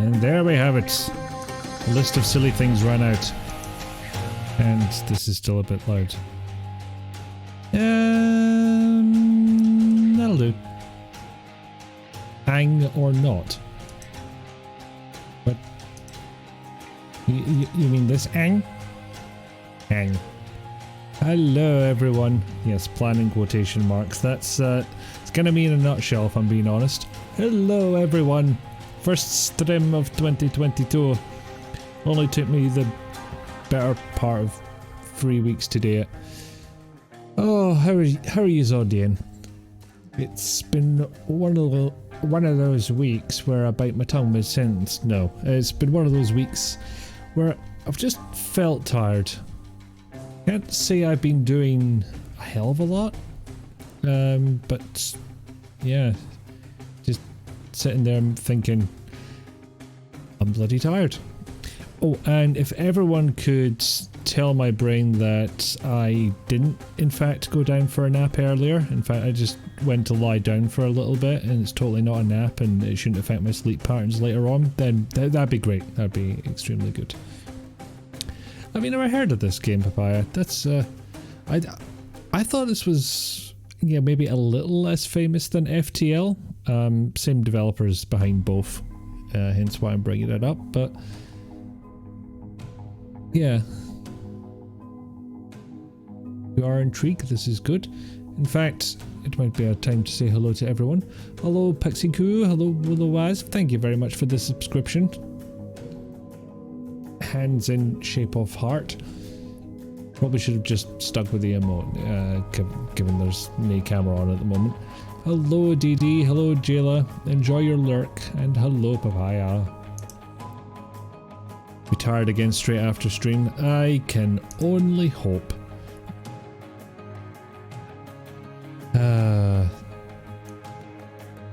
And there we have it. A list of silly things ran out. And this is still a bit loud. That'll do. Hang or not. What? You mean this hang? Hang. Hello everyone. Yes, planning quotation marks. That's it's gonna be in a nutshell if I'm being honest. Hello everyone. First stream of 2022. Only took me the better part of 3 weeks to do it. Oh, how are you all doing? It's been one of those weeks where I bite my tongue mid-sentence. No, it's been one of those weeks where I've just felt tired. Can't say I've been doing a hell of a lot, but yeah, just sitting there and thinking I'm bloody tired. Oh, and if everyone could tell my brain that I didn't in fact go down for a nap earlier, in fact I just went to lie down for a little bit and it's totally not a nap and it shouldn't affect my sleep patterns later on, then that'd be great. That'd be extremely good. Have you never heard of this game, Papaya? That's I thought this was, yeah, maybe a little less famous than FTL. Same developers behind both, hence why I'm bringing it up, but yeah. You are intrigued, this is good. In fact, it might be a time to say hello to everyone. Hello Pixie-Coo, hello Willowaz, thank you very much for the subscription. Hands in shape of heart. Probably should have just stuck with the emote, given there's no camera on at the moment. Hello DD, hello Jayla, enjoy your lurk, and hello Papaya. Be tired again straight after stream? I can only hope.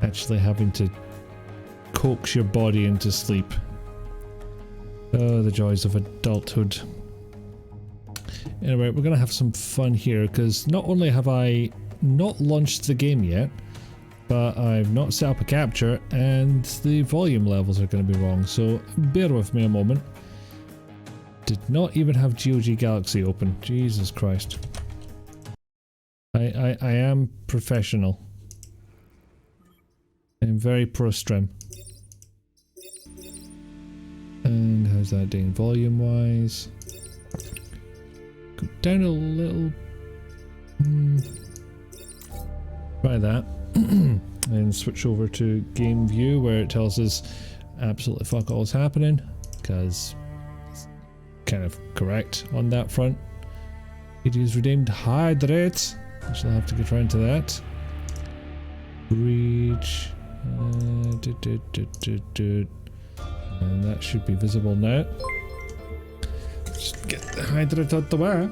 Actually having to coax your body into sleep. Oh, the joys of adulthood. Anyway, we're gonna have some fun here because not only have I not launched the game yet, but I've not set up a capture and the volume levels are going to be wrong, so bear with me a moment. Did not even have GOG Galaxy open. Jesus Christ. I am professional. I'm very pro-stream. And how's that doing volume wise? Go down a little. Try that. And switch over to game view where it tells us absolutely fuck all is happening, because it's kind of correct on that front. It is redeemed hydrate. I shall have to get around to that. Breach. And that should be visible now. Just get the hydrate out the way.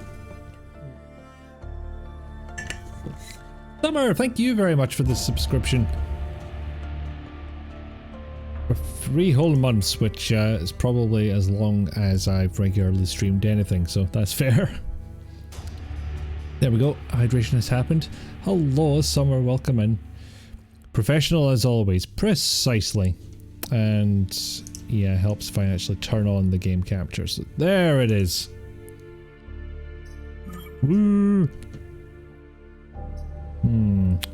Summer, thank you very much for the subscription. For 3 whole months, which is probably as long as I've regularly streamed anything, so that's fair. There we go, hydration has happened. Hello, Summer, welcome in. Professional as always, precisely. And yeah, helps if I actually turn on the game capture. So there it is. Woo!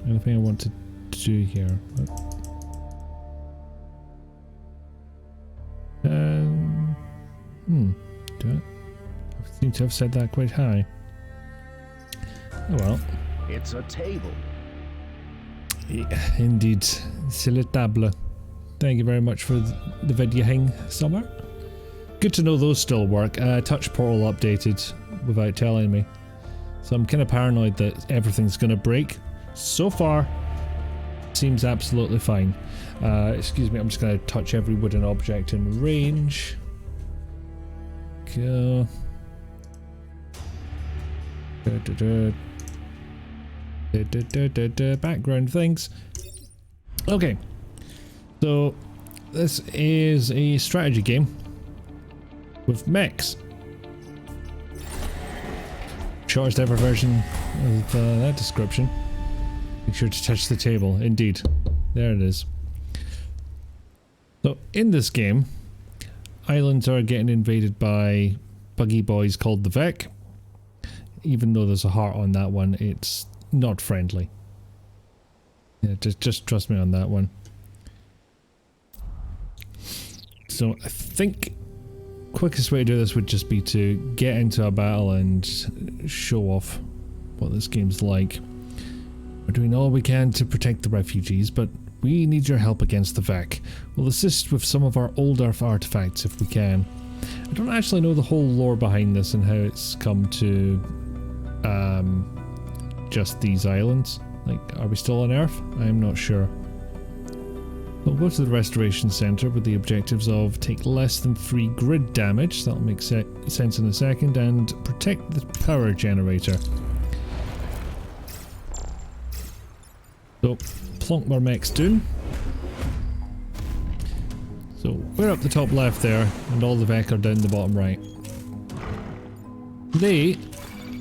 Anything I want to do here? Do it? I seem to have said that quite high. Oh well. It's a table. Yeah, indeed. C'est le table. Thank you very much for the videoing, Summer. Good to know those still work. Touch Portal updated without telling me. So I'm kind of paranoid that everything's going to break. So far, seems absolutely fine. Excuse me, I'm just going to touch every wooden object in range. Go. Background things. Okay, so this is a strategy game with mechs. Shortest ever version of that description. Make sure to touch the table. Indeed, there it is. So in this game, islands are getting invaded by buggy boys called the Vec. Even though there's a heart on that one, it's not friendly. Yeah, just trust me on that one. So I think quickest way to do this would just be to get into a battle and show off what this game's like. We're doing all we can to protect the refugees, but we need your help against the VAC. We'll assist with some of our older artifacts if we can. I don't actually know the whole lore behind this and how it's come to just these islands. Like, are we still on Earth? I'm not sure. We'll go to the restoration center with the objectives of take less than 3 grid damage, that'll make sense in a second, and protect the power generator. So, plonk our mechs down. So, we're up the top left there, and all the Vec are down the bottom right. They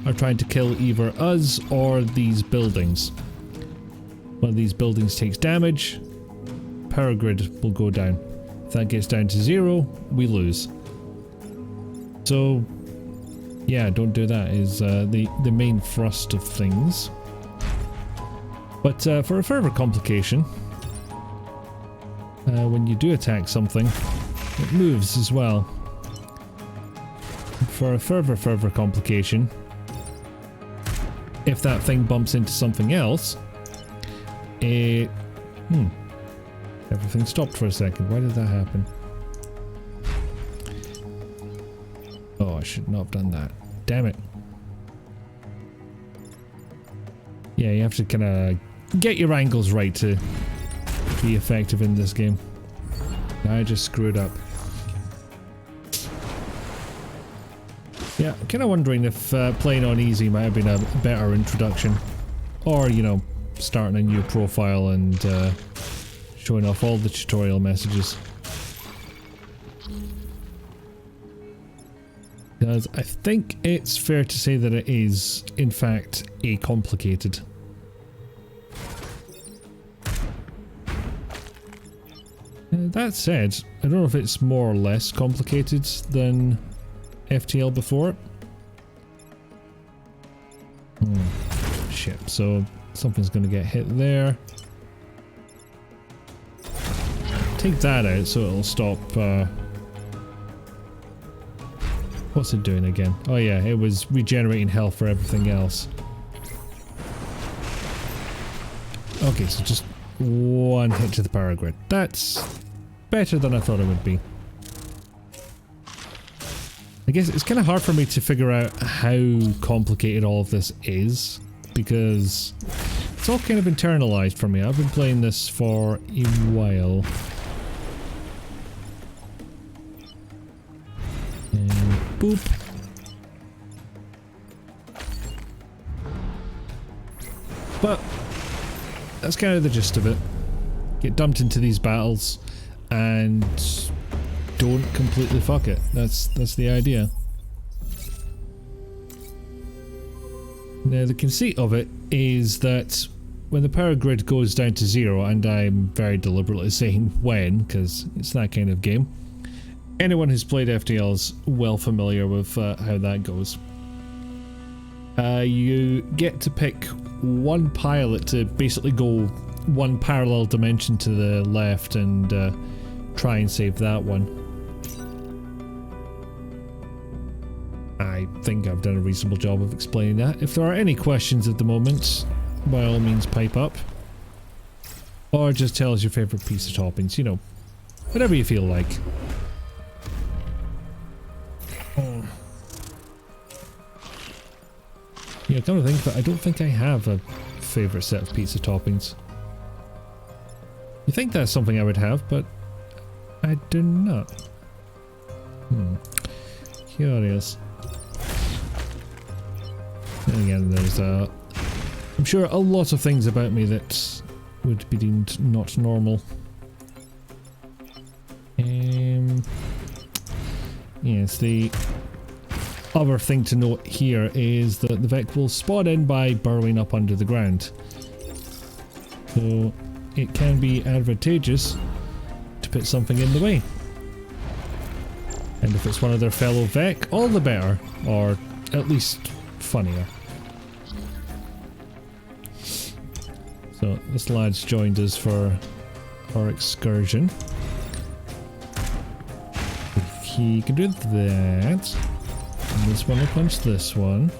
are trying to kill either us or these buildings. One of these buildings takes damage, power grid will go down. If that gets down to 0, we lose. So, yeah, don't do that is the main thrust of things. But for a further complication, when you do attack something, it moves as well. For a further complication, if that thing bumps into something else, it... Everything stopped for a second. Why did that happen? Oh, I should not have done that. Damn it. Yeah, you have to kind of get your angles right to be effective in this game. I just screwed up. Yeah, I'm kind of wondering if playing on easy might have been a better introduction. Or, you know, starting a new profile and showing off all the tutorial messages. Because I think it's fair to say that it is, in fact, complicated. That said, I don't know if it's more or less complicated than FTL before it. Shit, so something's going to get hit there. Take that out so it'll stop. What's it doing again? Oh yeah, it was regenerating health for everything else. Okay, so just one hit to the power grid. That's better than I thought it would be. I guess it's kind of hard for me to figure out how complicated all of this is, because it's all kind of internalized for me. I've been playing this for a while. And boop. But that's kind of the gist of it. Get dumped into these battles and don't completely fuck it. That's the idea. Now the conceit of it is that when the power grid goes down to 0, and I'm very deliberately saying when, because it's that kind of game, anyone who's played FTL is well familiar with how that goes. You get to pick one pilot to basically go one parallel dimension to the left and try and save that one. I think I've done a reasonable job of explaining that. If there are any questions at the moment, by all means pipe up. Or just tell us your favourite piece of toppings, you know, whatever you feel like. Yeah, come to think of it, I don't think I have a favourite set of pizza toppings. You think that's something I would have, but I do not. Curious. And again, there's I'm sure a lot of things about me that would be deemed not normal. Yes, the other thing to note here is that the Vec will spawn in by burrowing up under the ground. So it can be advantageous to put something in the way. And if it's one of their fellow Vec, all the better. Or at least funnier. So this lad's joined us for our excursion. He can do that. And this one will punch this one.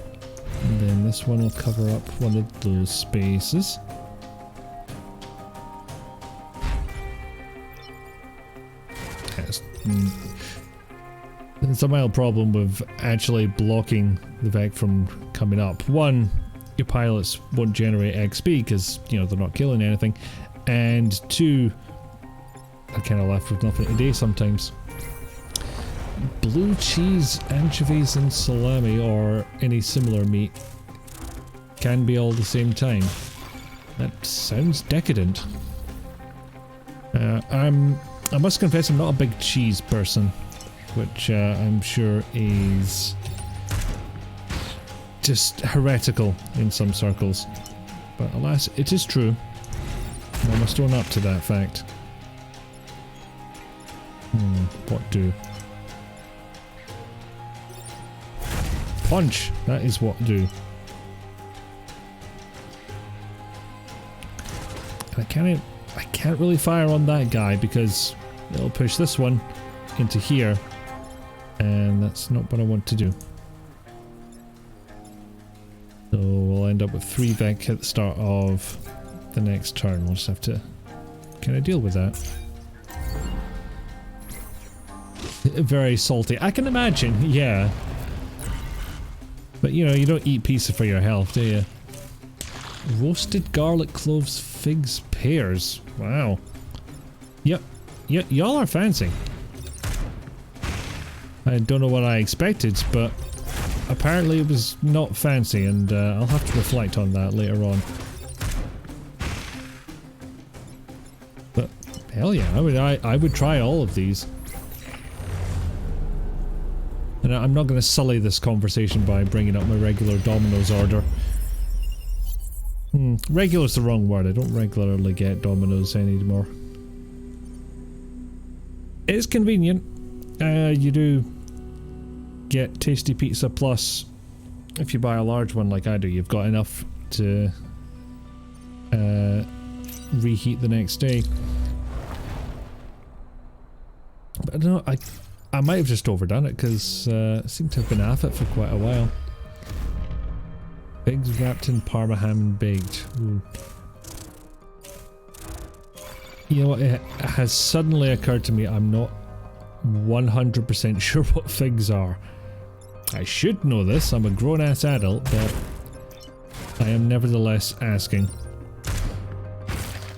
And then this one will cover up one of those spaces. Yes. There's a mild problem with actually blocking the Vec from coming up. One, your pilots won't generate XP because, you know, they're not killing anything. And two, I'm kind of left with nothing to do sometimes. Blue cheese, anchovies and salami or any similar meat can be all the same time. That sounds decadent. I must confess I'm not a big cheese person, which I'm sure is just heretical in some circles. But alas, it is true. I must own up to that fact. What do? Punch! That is what do. I can't really fire on that guy because it'll push this one into here, and that's not what I want to do. So we'll end up with 3 Vec at the start of the next turn. We'll just have to kind of deal with that. Very salty. I can imagine, yeah. But you know, you don't eat pizza for your health, do you? Roasted garlic, cloves, figs, pears. Wow. Yep. Y'all are fancy. I don't know what I expected, but apparently it was not fancy, and I'll have to reflect on that later on. But hell yeah, I would try all of these. And I'm not going to sully this conversation by bringing up my regular Domino's order. Regular's the wrong word. I don't regularly get Domino's anymore. It's convenient. You do get tasty pizza, plus if you buy a large one like I do, you've got enough to reheat the next day. But I don't know, I might have just overdone it because I seem to have been at it for quite a while. Pigs wrapped in Parma ham and baked. Ooh. You know what, it has suddenly occurred to me I'm not 100% sure what figs are. I should know this, I'm a grown-ass adult, but I am nevertheless asking.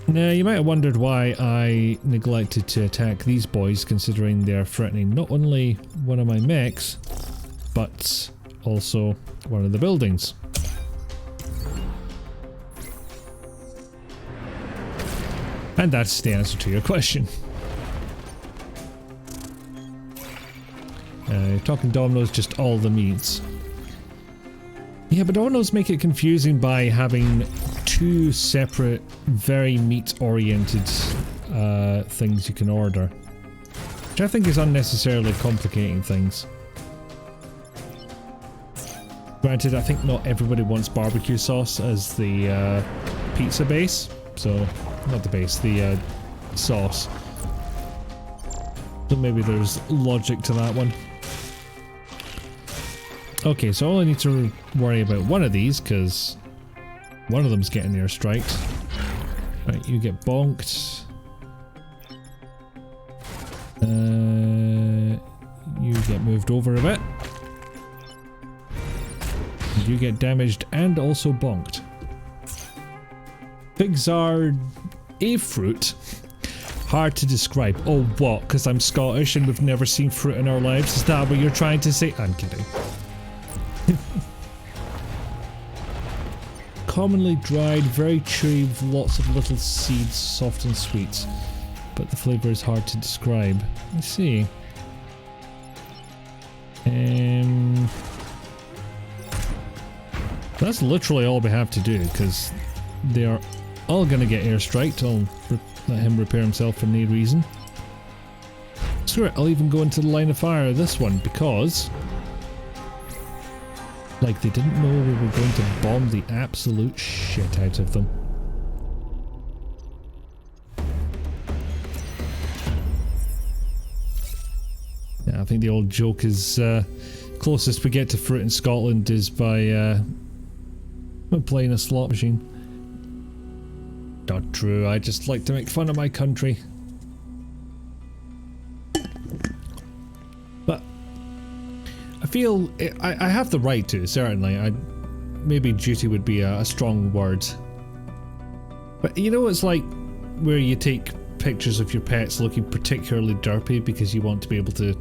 Now, you might have wondered why I neglected to attack these boys, considering they're threatening not only one of my mechs, but also one of the buildings. And that's the answer to your question. Talking Domino's, just all the meats. Yeah, but Domino's make it confusing by having 2 separate, very meat-oriented things you can order. Which I think is unnecessarily complicating things. Granted, I think not everybody wants barbecue sauce as the pizza base, so not the base, the sauce. So maybe there's logic to that one. Okay, so all I need to worry about one of these, because one of them's getting airstriked. Right, you get bonked. You get moved over a bit. You get damaged and also bonked. Figs are a fruit. Hard to describe. Oh, what? Because I'm Scottish and we've never seen fruit in our lives? Is that what you're trying to say? I'm kidding. Commonly dried, very chewy with lots of little seeds, soft and sweet. But the flavour is hard to describe. Let's see. That's literally all we have to do, because they are all going to get airstriked. I'll let him repair himself for no reason. Screw it, I'll even go into the line of fire of this one because... like they didn't know we were going to bomb the absolute shit out of them. Yeah, I think the old joke is closest we get to fruit in Scotland is by playing a slot machine. Not true, I just like to make fun of my country. But I feel I have the right to, certainly. Maybe duty would be a strong word. But you know, it's like where you take pictures of your pets looking particularly derpy because you want to be able to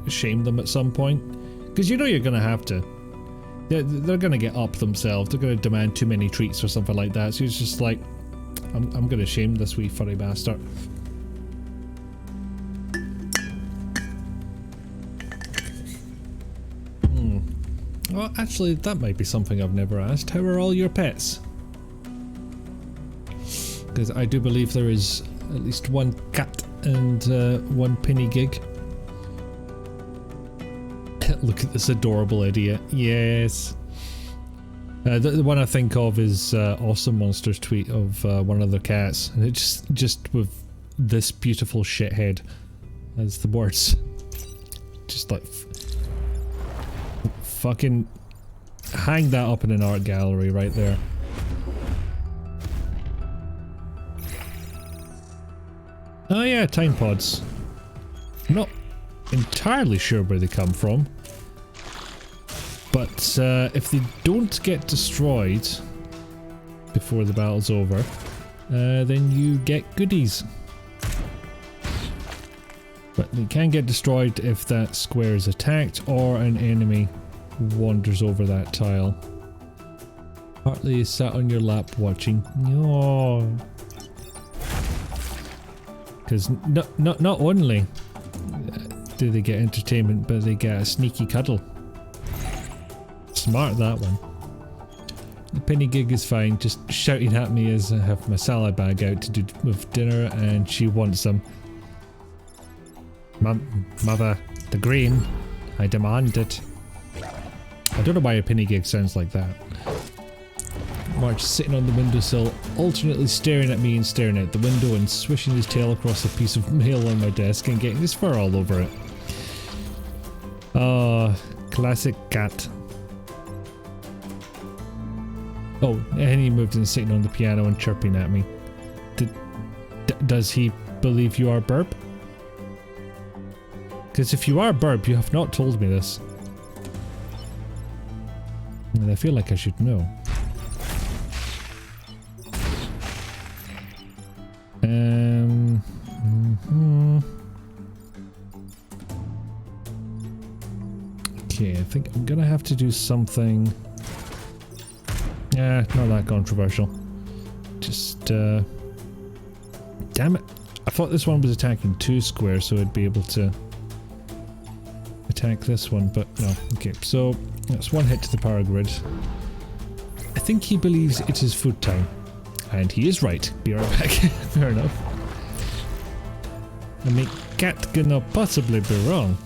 shame them at some point. Because you know you're going to have to. They're going to get up themselves. They're going to demand too many treats or something like that. So it's just like, I'm going to shame this wee furry bastard. Well, actually, that might be something I've never asked. How are all your pets? Because I do believe there is at least one cat and one penny gig. Look at this adorable idiot. Yes. The one I think of is Awesome Monster's tweet of one of their cats, and it just with this beautiful shithead as the words. Just like fucking hang that up in an art gallery right there. Oh yeah, time pods. I'm not entirely sure where they come from, but if they don't get destroyed before the battle's over, then you get goodies. But they can get destroyed if that square is attacked or an enemy wanders over that tile. Partly sat on your lap watching. Oh. Because not only do they get entertainment, but they get a sneaky cuddle. Smart, that one. The penny gig is fine, just shouting at me as I have my salad bag out to do with dinner and she wants some. Mother, the green. I demand it. I don't know why a penny gig sounds like that. March sitting on the windowsill, alternately staring at me and staring out the window and swishing his tail across a piece of mail on my desk and getting his fur all over it. Oh, classic cat. Oh, and he moved and sitting on the piano and chirping at me. Does he believe you are Burp? Because if you are Burp, you have not told me this. And I feel like I should know. Okay, I think I'm gonna have to do something. Yeah, not that controversial. Just, damn it. I thought this one was attacking two squares, so I'd be able to attack this one, but no. Okay, so that's one hit to the power grid. I think he believes it is food time. And he is right. Be right back. Fair enough. I mean, cat cannot possibly be wrong.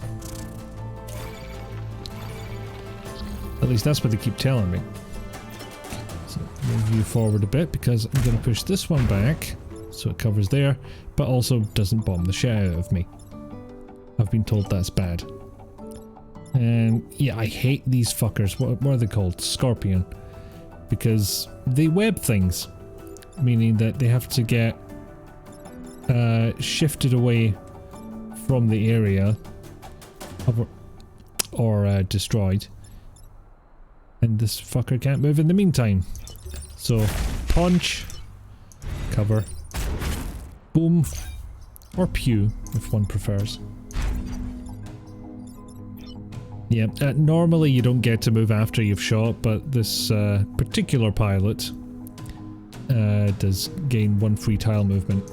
At least that's what they keep telling me. So move you forward a bit because I'm going to push this one back so it covers there, but also doesn't bomb the shit out of me. I've been told that's bad. And yeah, I hate these fuckers. What are they called? Scorpion. Because they web things. Meaning that they have to get shifted away from the area or destroyed. And this fucker can't move in the meantime. So, punch, cover, boom, or pew if one prefers. Yeah, normally you don't get to move after you've shot, but this particular pilot does gain one free tile movement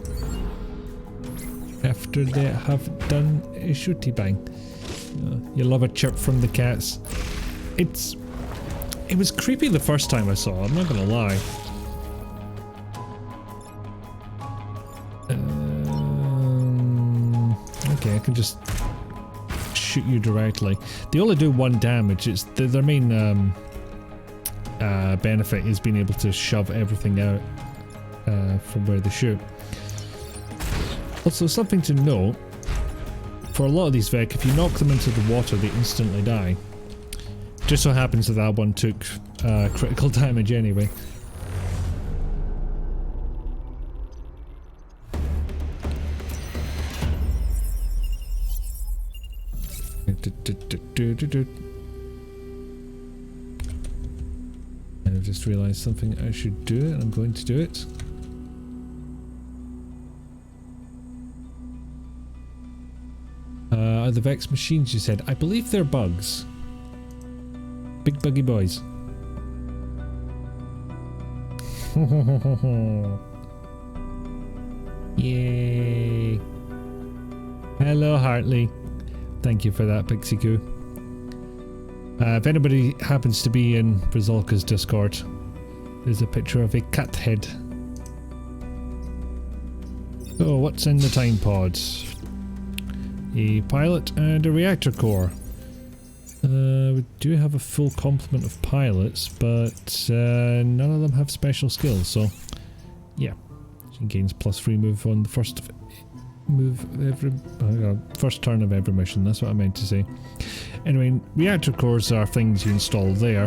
after they have done a shooty bang. You love a chirp from the cats. It was creepy the first time I saw it, I'm not gonna lie. Okay. can just shoot you directly. They only do 1 damage. It's their main benefit is being able to shove everything out from where they shoot. Also, something to note, for a lot of these Vec, if you knock them into the water, they instantly die. Just so happens that one took critical damage anyway. I've just realised something I should do it, and I'm going to do it. Are the Vex machines, you said? I believe they're bugs. Big buggy boys. Yay. Hello, Hartley. Thank you for that, Pixie Goo. If anybody happens to be in Brazolka's Discord, there's a picture of a cat head. So, what's in the time pod? A pilot and a reactor core. We do have a full complement of pilots, but none of them have special skills, so yeah. She gains +3 move on the first first turn of every mission, that's what I meant to say. Anyway, reactor cores are things you install there,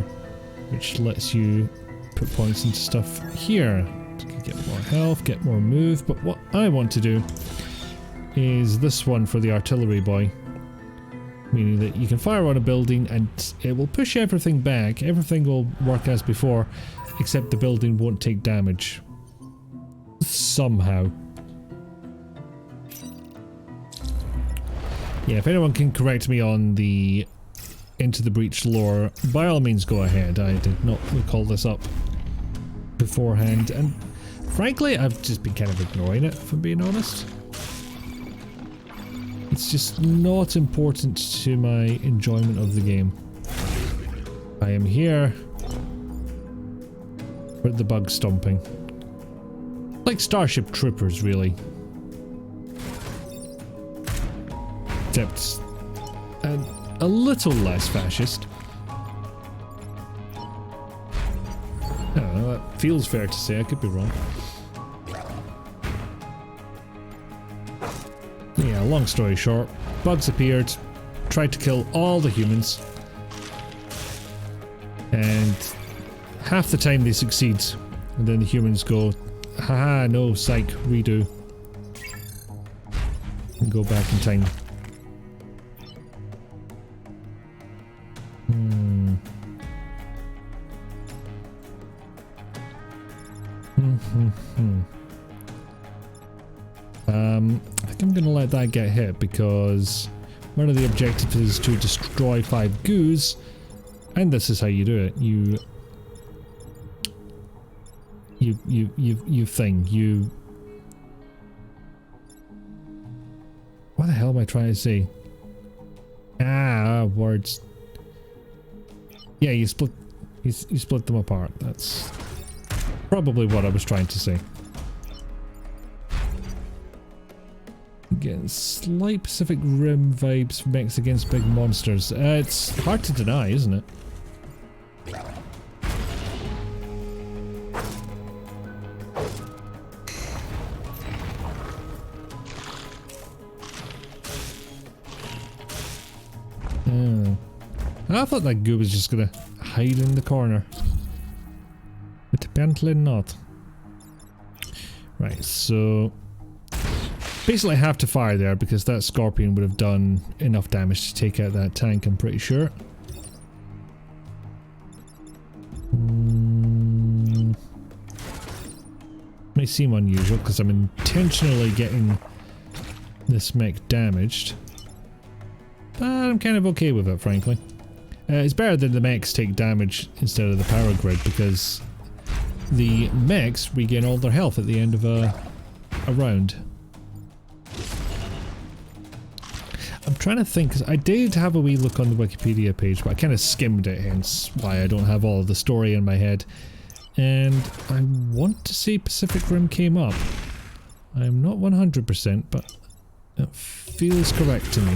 which lets you put points into stuff here to get more health, get more move, but what I want to do is this one for the artillery boy, meaning that you can fire on a building and it will push everything back, everything will work as before, except the building won't take damage. Somehow. Yeah, if anyone can correct me on the Into the Breach lore, by all means go ahead. I did not recall this up beforehand, and frankly I've just been kind of ignoring it, if I'm being honest. It's just not important to my enjoyment of the game. I am here for the bug stomping. Like Starship Troopers, really. Except a little less fascist. I don't know, that feels fair to say, I could be wrong. Yeah, long story short, bugs appeared, tried to kill all the humans, and half the time they succeed, and then the humans go, haha, no, psych, redo, and go back in time. I think I'm gonna let that get hit because one of the objectives is to destroy 5 goos, and this is how you do it. You what the hell am I trying to say? Words. Yeah, you split them apart. That's probably what I was trying to say. Getting slight Pacific Rim vibes, mechs against big monsters. It's hard to deny, isn't it? I thought that goo was just gonna hide in the corner. But apparently not. Right, so basically I have to fire there because that Scorpion would have done enough damage to take out that tank, I'm pretty sure. May seem unusual because I'm intentionally getting this mech damaged. But I'm kind of okay with it, frankly. It's better that the mechs take damage instead of the power grid because the mechs regain all their health at the end of a round. I'm trying to think, because I did have a wee look on the Wikipedia page, but I kind of skimmed it, hence why I don't have all of the story in my head. And I want to say Pacific Rim came up. I'm not 100%, but That feels correct to me.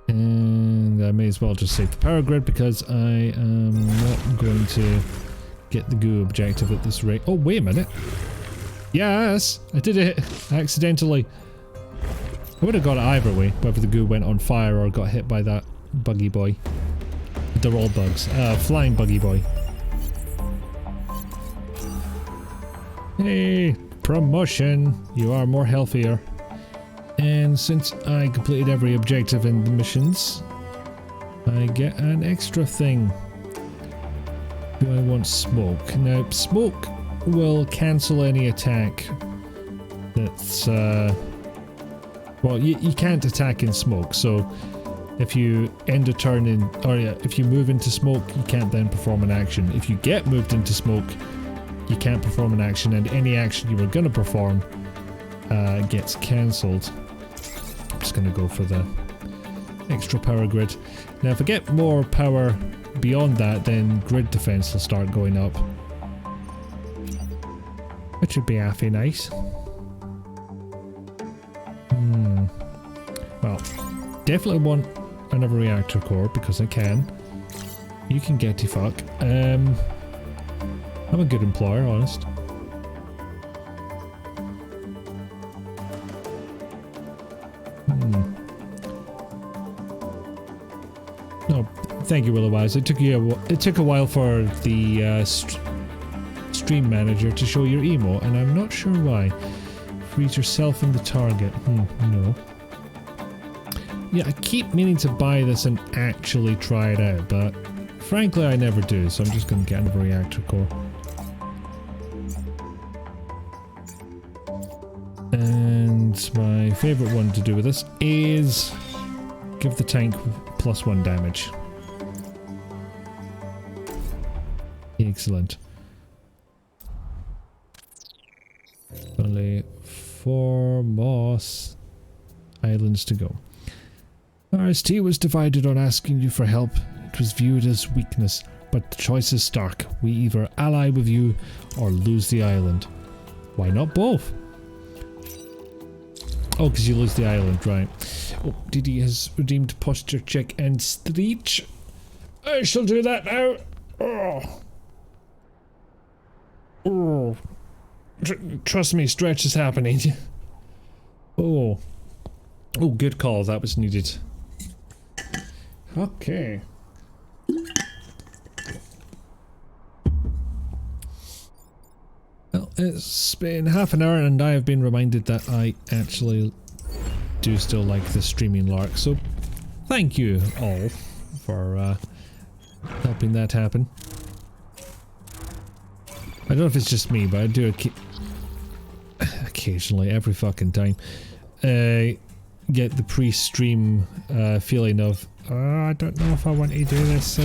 And I may as well just save the power grid because I am not going to get the goo objective at this rate. Oh, wait a minute. Yes, I did it accidentally. I would have got it either way, whether the goo went on fire or got hit by that buggy boy. They're all bugs. Flying buggy boy. Hey, promotion. You are more healthier. And since I completed every objective in the missions, I get an extra thing. Do I want smoke? Now, smoke will cancel any attack that's, well, you can't attack in smoke, so if you end a turn in, or yeah, if you move into smoke, you can't then perform an action. If you get moved into smoke, you can't perform an action, and any action you were going to perform gets cancelled. I'm just going to go for the extra power grid. Now if I get more power beyond that, then grid defense will start going up, which would be awfully nice. Well, definitely want another reactor core because I can. You can get to fuck. I'm a good employer, honest. No, thank you, Willowwise. It took a while for the stream manager to show your emo, and I'm not sure why. Freeze yourself in the target. No. Yeah, I keep meaning to buy this and actually try it out, but frankly I never do, so I'm just going to get another reactor core. And my favourite one to do with this is give the tank +1 damage. Excellent. Only 4 moss islands to go. RST was divided on asking you for help. It was viewed as weakness, but the choice is stark. We either ally with you or lose the island. Why not both? Oh, because you lose the island, right. Oh, DD has redeemed posture check and stretch. I shall do that now. Oh. Trust me, stretch is happening. Oh, good call. That was needed. Okay. Well, it's been half an hour and I have been reminded that I actually do still like the streaming lark, so thank you all for helping that happen. I don't know if it's just me, but I do occasionally, every fucking time, get the pre-stream feeling of, I don't know if I want to do this.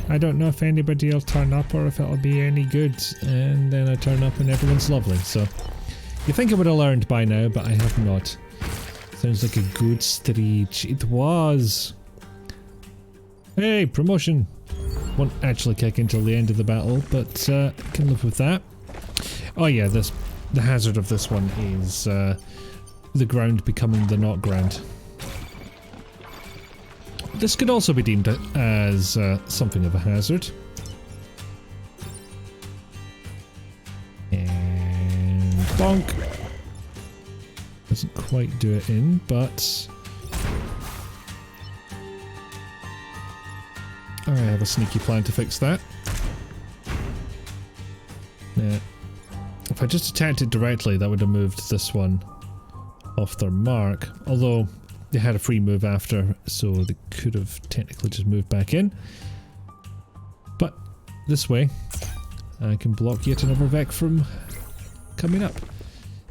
I don't know if anybody will turn up or if it'll be any good. And then I turn up and everyone's lovely. So you think I would have learned by now, but I have not. Sounds like a good stretch. It was. Hey, promotion. Won't actually kick until the end of the battle, but can live with that. Oh yeah, the hazard of this one is the ground becoming the not ground. This could also be deemed as something of a hazard. And bonk. Doesn't quite do it in, but I have a sneaky plan to fix that. Yeah. If I just attacked it directly, that would have moved this one off their mark. Although they had a free move after, so they could have technically just moved back in. But this way, I can block yet another Vec from coming up.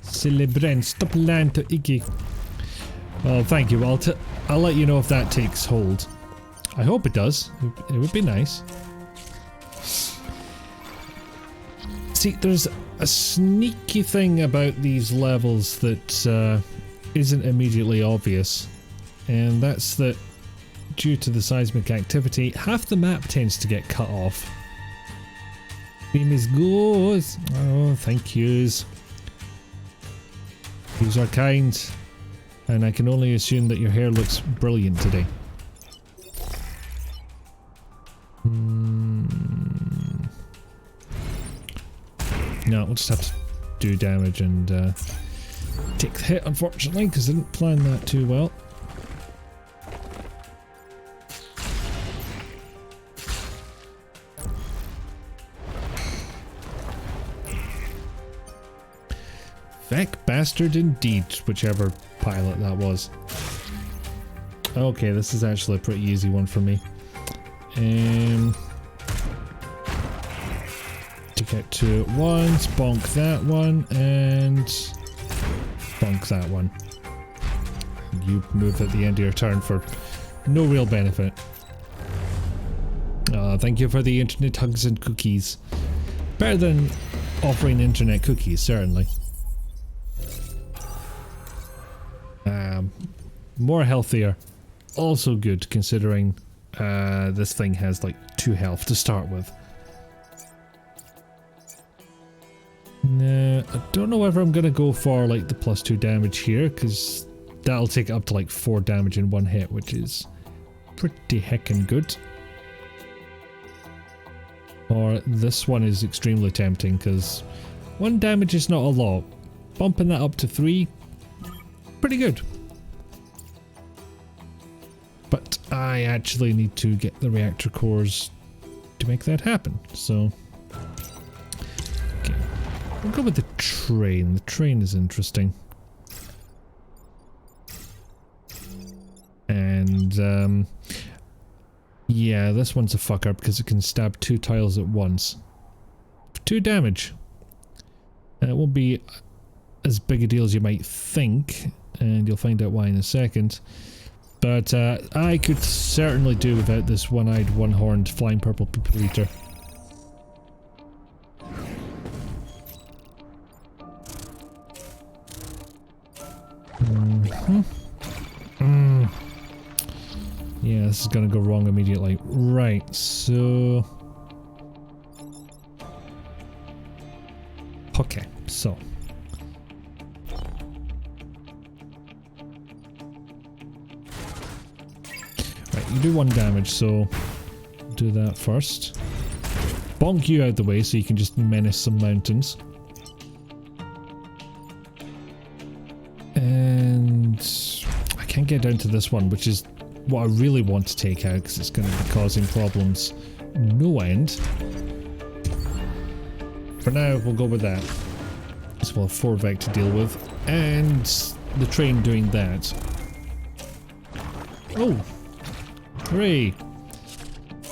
Celebrens the plan to Iggy. Well, thank you. I'll let you know if that takes hold. I hope it does. It would be nice. See, there's a sneaky thing about these levels that isn't immediately obvious, and that's that due to the seismic activity, half the map tends to get cut off. Famous goes. Oh, thank yous. These are kind, and I can only assume that your hair looks brilliant today. No, we'll just have to do damage and take the hit, unfortunately, because I didn't plan that too well. Feck bastard indeed, whichever pilot that was. Okay, this is actually a pretty easy one for me. Take out two at once, bonk that one, and bonk that one. You move at the end of your turn for no real benefit. Thank you for the internet hugs and cookies. Better than offering internet cookies, certainly. More healthier. Also good considering this thing has like 2 health to start with. Nah, I don't know whether I'm gonna go for like the +2 damage here, because that'll take it up to like 4 damage in 1 hit, which is pretty heckin' good. Or this one is extremely tempting, because 1 damage is not a lot. Bumping that up to 3, pretty good. But I actually need to get the reactor cores to make that happen, so... Okay, we'll go with the train. The train is interesting. And, yeah, this one's a fuck up because it can stab 2 tiles at once. 2 damage. It won't be as big a deal as you might think, and you'll find out why in a second. But I could certainly do without this one-eyed, one-horned, flying purple people eater. Yeah, this is gonna go wrong immediately. Right, so... Okay, so... You do 1 damage, so do that first. Bonk you out the way so you can just menace some mountains. And I can't get down to this one, which is what I really want to take out because it's going to be causing problems no end. For now, we'll go with that. So we'll have 4 Vec to deal with, and the train doing that. Oh! Hooray!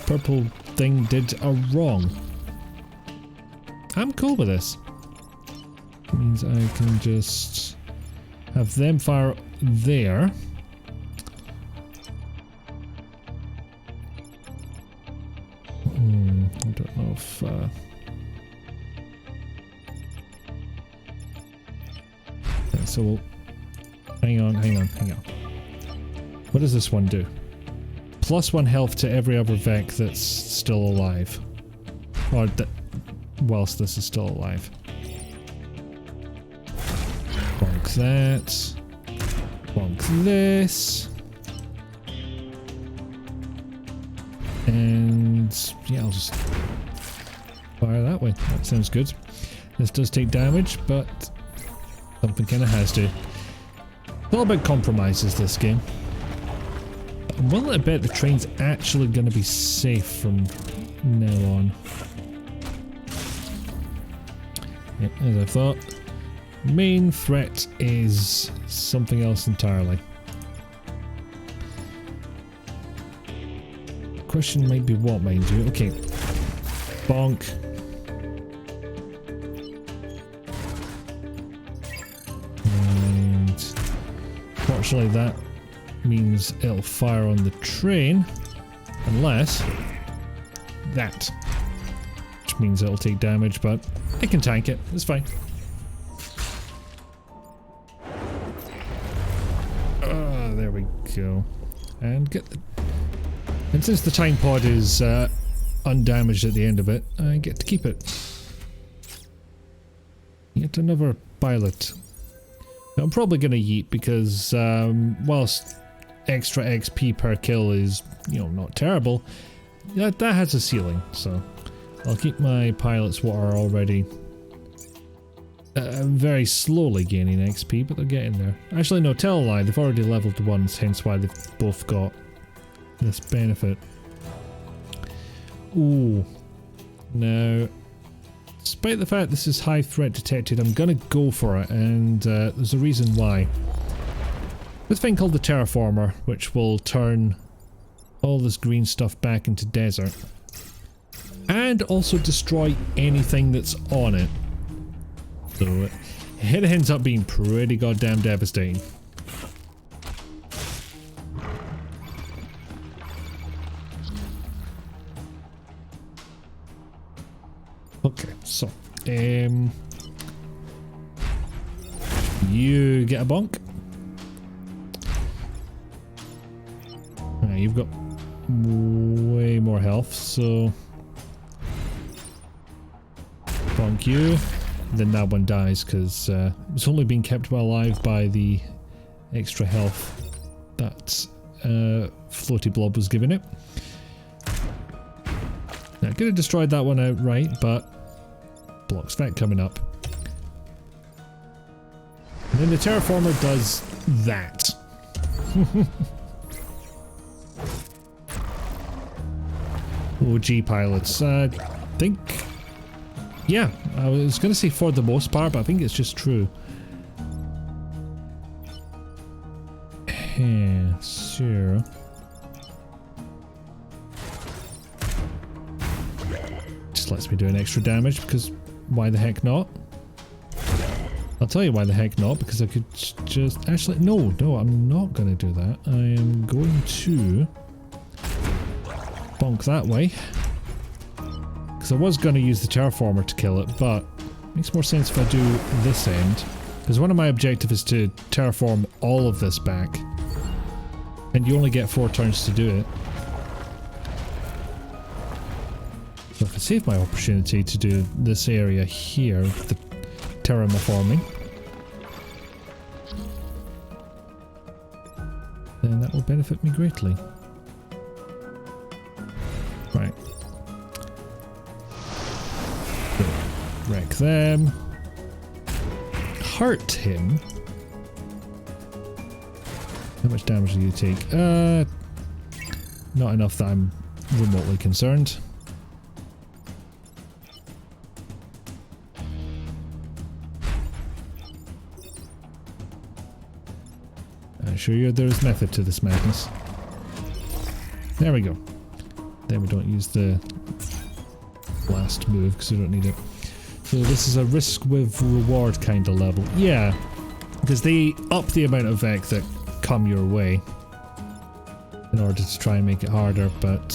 Purple thing did a wrong. I'm cool with this. It means I can just have them fire there. I don't know if... Okay, so we'll... Hang on. What does this one do? +1 health to every other Vec that's still alive. Or whilst this is still alive. Bonk that. Bonk this. And yeah, I'll just fire that way. That sounds good. This does take damage, but something kind of has to. It's all about compromises, this game. I'm willing to bet the train's actually going to be safe from now on. Yep, as I thought. Main threat is something else entirely. Question might be what, mind you. Okay. Bonk. And fortunately that means it'll fire on the train, unless that, which means it'll take damage, but it can tank it. It's fine. There we go. And get the... And since the time pod is undamaged at the end of it, I get to keep it. Yet another pilot. I'm probably going to yeet because whilst extra XP per kill is, you know, not terrible, that has a ceiling, so I'll keep my pilots what are already very slowly gaining XP, but they're getting there. Actually, no, tell a lie, they've already leveled once, hence why they've both got this benefit. Ooh. Now, despite the fact this is high threat detected, I'm gonna go for it, and there's a reason why. This thing called the Terraformer, which will turn all this green stuff back into desert, and also destroy anything that's on it. So it ends up being pretty goddamn devastating. Okay, so you get a bonk. You've got way more health, so bonk you. Then that one dies because it's only being kept alive by the extra health that Floaty Blob was giving it. Now, I could have destroyed that one outright, but blocks that coming up. And then the Terraformer does that. OG pilots. I think... Yeah, I was going to say for the most part, but I think it's just true. Yeah, sure. Just lets me do an extra damage because why the heck not? I'll tell you why the heck not, because I could just... Actually, no, I'm not going to do that. I am going to bonk that way. Because I was going to use the Terraformer to kill it, but it makes more sense if I do this end. Because one of my objectives is to terraform all of this back. And you only get 4 turns to do it. So if I save my opportunity to do this area here, the terraforming, then that will benefit me greatly. Right. So, wreck them. Hurt him. How much damage do you take? Not enough that I'm remotely concerned. I assure you there's method to this madness. There we go. Then we don't use the last move because we don't need it. So this is a risk with reward kind of level. Yeah, because they up the amount of Vec that come your way in order to try and make it harder, but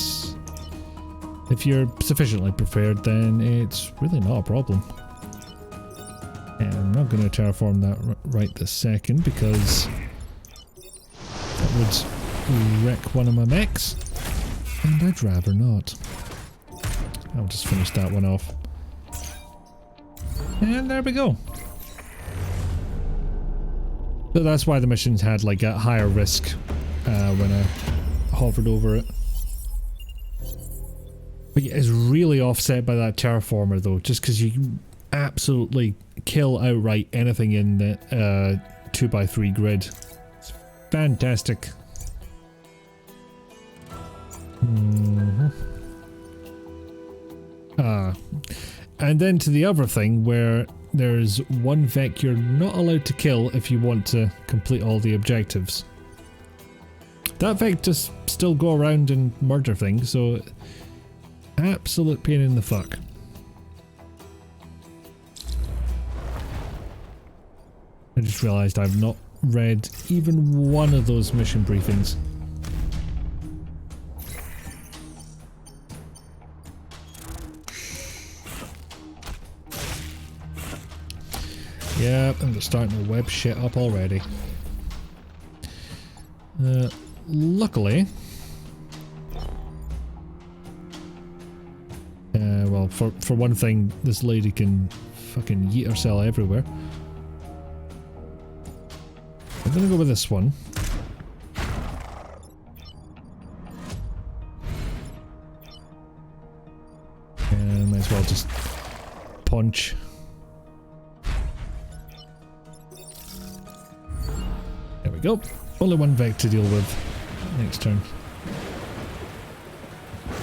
if you're sufficiently prepared, then it's really not a problem. And I'm not going to terraform that right this second because that would wreck one of my mechs, and I'd rather not. I'll just finish that one off. And there we go. So that's why the missions had like a higher risk when I hovered over it. But yeah, it's really offset by that terraformer though, just because you absolutely kill outright anything in the 2x3 grid. It's fantastic. And then to the other thing where there's one Vec you're not allowed to kill if you want to complete all the objectives. That Vec just still go around and murder things, so absolute pain in the fuck. I just realised I've not read even one of those mission briefings. Yep, and they're starting to web shit up already. Luckily... well, for one thing, this lady can fucking yeet herself everywhere. I'm gonna go with this one. And might as well just punch. There we go. Only one Vec to deal with next turn.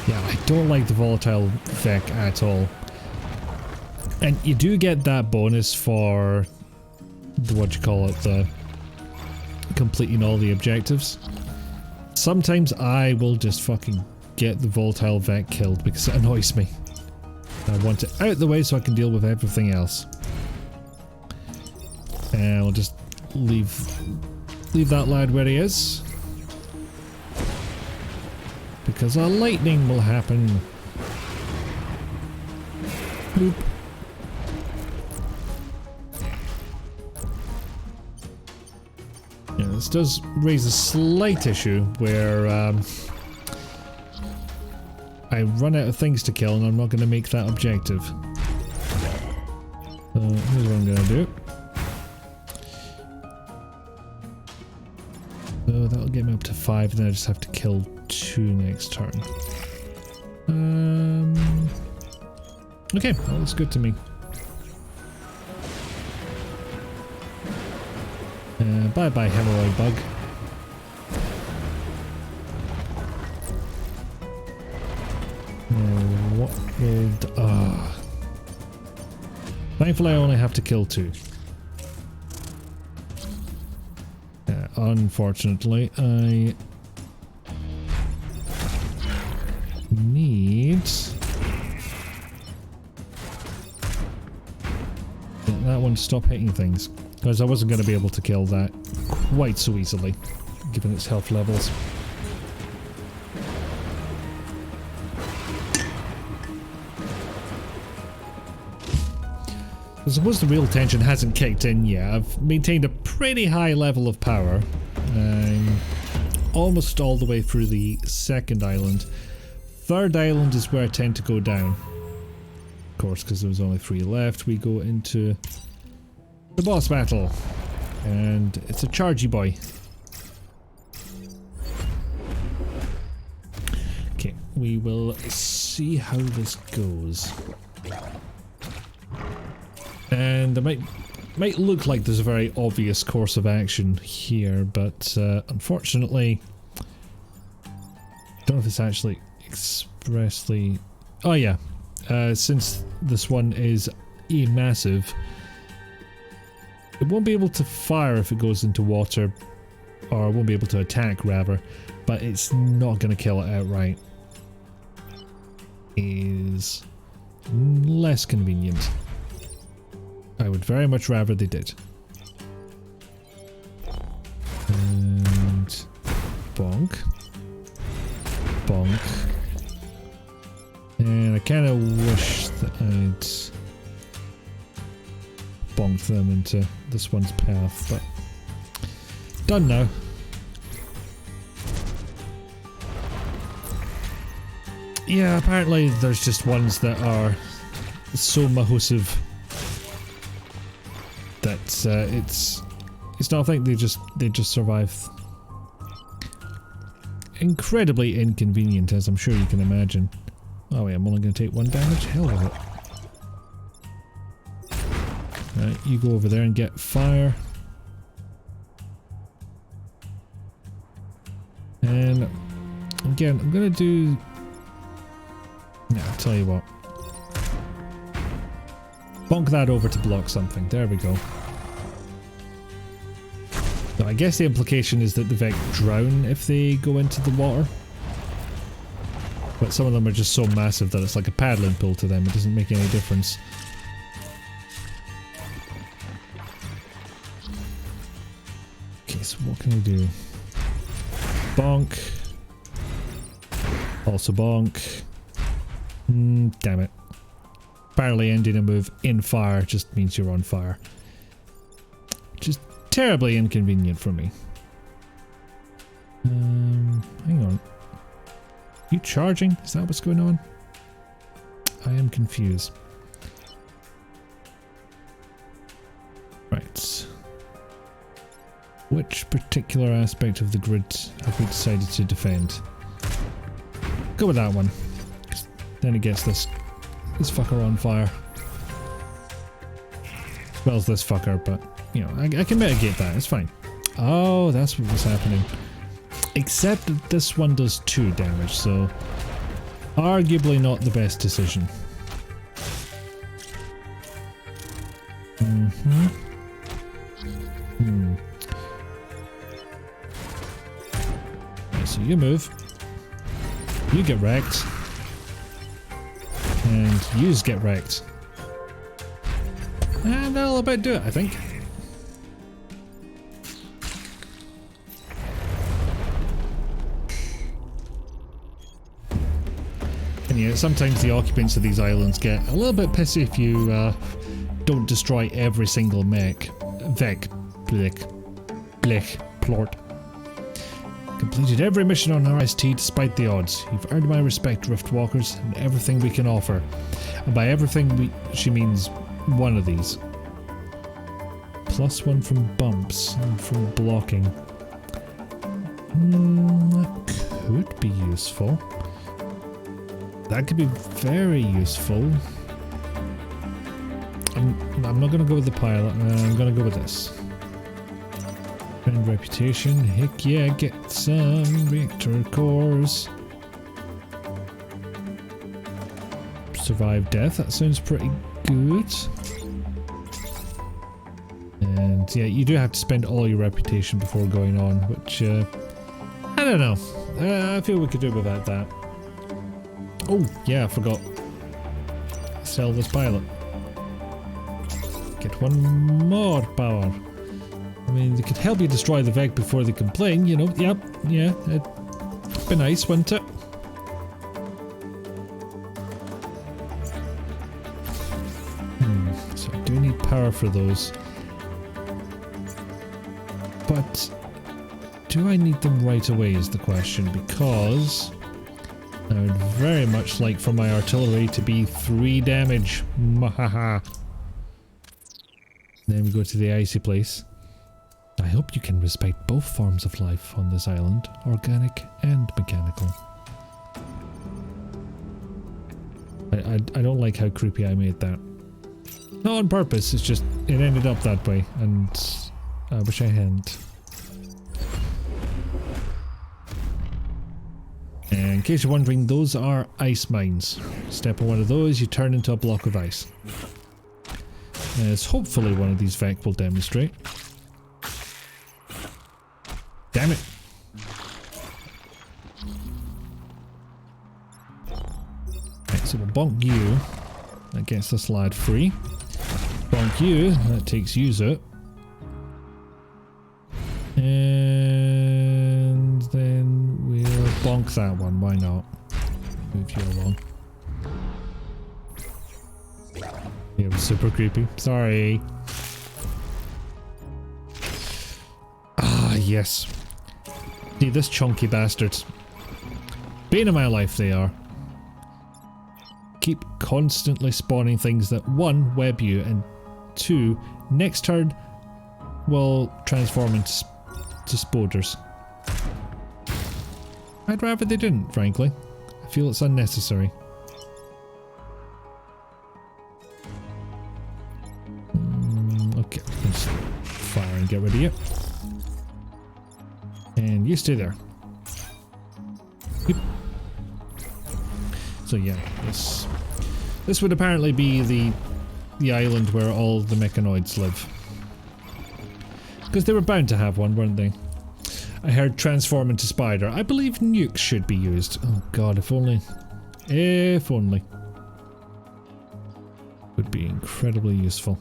Yeah, I don't like the volatile Vec at all. And you do get that bonus for the, what you call it, the completing all the objectives. Sometimes I will just fucking get the volatile Vec killed because it annoys me. I want it out the way so I can deal with everything else. And we'll just leave that lad where he is. Because a lightning will happen. Boop. Yeah, this does raise a slight issue where I run out of things to kill and I'm not going to make that objective. So here's what I'm going to do. So that'll get me up to 5 and then I just have to kill 2 next turn. Okay, that looks good to me. Bye bye hemorrhoid bug. What will... Thankfully I only have to kill 2. Unfortunately, I need that one to stop hitting things, because I wasn't going to be able to kill that quite so easily, given its health levels. I suppose the real tension hasn't kicked in yet. I've maintained a pretty high level of power. Almost all the way through the second island. Third island is where I tend to go down. Of course, because there was only 3 left, we go into the boss battle. And it's a chargy boy. Okay, we will see how this goes. And there might look like there's a very obvious course of action here, but unfortunately, I don't know if it's actually expressly... Oh yeah, since this one is massive, it won't be able to fire if it goes into water, or it won't be able to attack rather, but it's not going to kill it outright. Is less convenient. I would very much rather they did. And bonk. Bonk. And I kind of wish that I'd bonked them into this one's path, but done now. Yeah, apparently there's just ones that are so massive that it's not a thing. They just survive. Incredibly inconvenient, as I'm sure you can imagine. Oh wait, I'm only going to take 1 damage? Hell of it. Right, you go over there and get fire. And again, I'm going to do... No, I'll tell you what. Bonk that over to block something. There we go. Now, I guess the implication is that the Vec drown if they go into the water. But some of them are just so massive that it's like a paddling pool to them. It doesn't make any difference. Okay, so what can we do? Bonk. Also bonk. Damn it. Apparently ending a move in fire just means you're on fire. Which is terribly inconvenient for me. Hang on. You charging? Is that what's going on? I am confused. Right. Which particular aspect of the grid have we decided to defend? Go with that one. Then it gets this fucker on fire. Well as this fucker, but you know, I can mitigate that, it's fine. Oh, that's what was happening. Except that this one does 2 damage, so arguably not the best decision. Okay, so you move. You get wrecked. And yous get wrecked. And that'll about do it, I think. And yeah, sometimes the occupants of these islands get a little bit pissy if you don't destroy every single mech. Plort. Completed every mission on RST despite the odds. You've earned my respect, Riftwalkers, and everything we can offer. And by everything she means one of these. +1 from bumps and from blocking. That could be useful. That could be very useful. I'm not going to go with the pilot. I'm going to go with this. Friend reputation. Heck yeah, get some reactor cores. Survive death. That sounds pretty good. And yeah, you do have to spend all your reputation before going on, which I don't know. I feel we could do without that. Oh yeah, I forgot. Sell this pilot. Get 1 more power. I mean, they could help you destroy the Veg before they complain, you know. Yep, yeah, it'd be nice, wouldn't it? So I do need power for those. But do I need them right away is the question, because I would very much like for my artillery to be 3 damage. Mahaha. Then we go to the icy place. I hope you can respect both forms of life on this island, organic and mechanical. I don't like how creepy I made that. Not on purpose, it's just it ended up that way, and I wish I hadn't. And in case you're wondering, those are ice mines. Step on one of those, you turn into a block of ice. As hopefully one of these Vec will demonstrate. Damn it! Right, so we'll bonk you. That gets this lad free. Bonk you, that takes you out. And then we'll bonk that one, why not? Move you along. Yeah, it was super creepy. Sorry. Ah, yes. See, this chunky bastards. Bane of my life they are. Keep constantly spawning things that 1, web you, and 2, next turn will transform into spoders. I'd rather they didn't, frankly. I feel it's unnecessary. Okay, let's fire and get rid of you. And you stay there. Yep. So yeah, this would apparently be the island where all the mechanoids live. Because they were bound to have one, weren't they? I heard transform into spider. I believe nukes should be used. Oh god, if only. If only. Would be incredibly useful.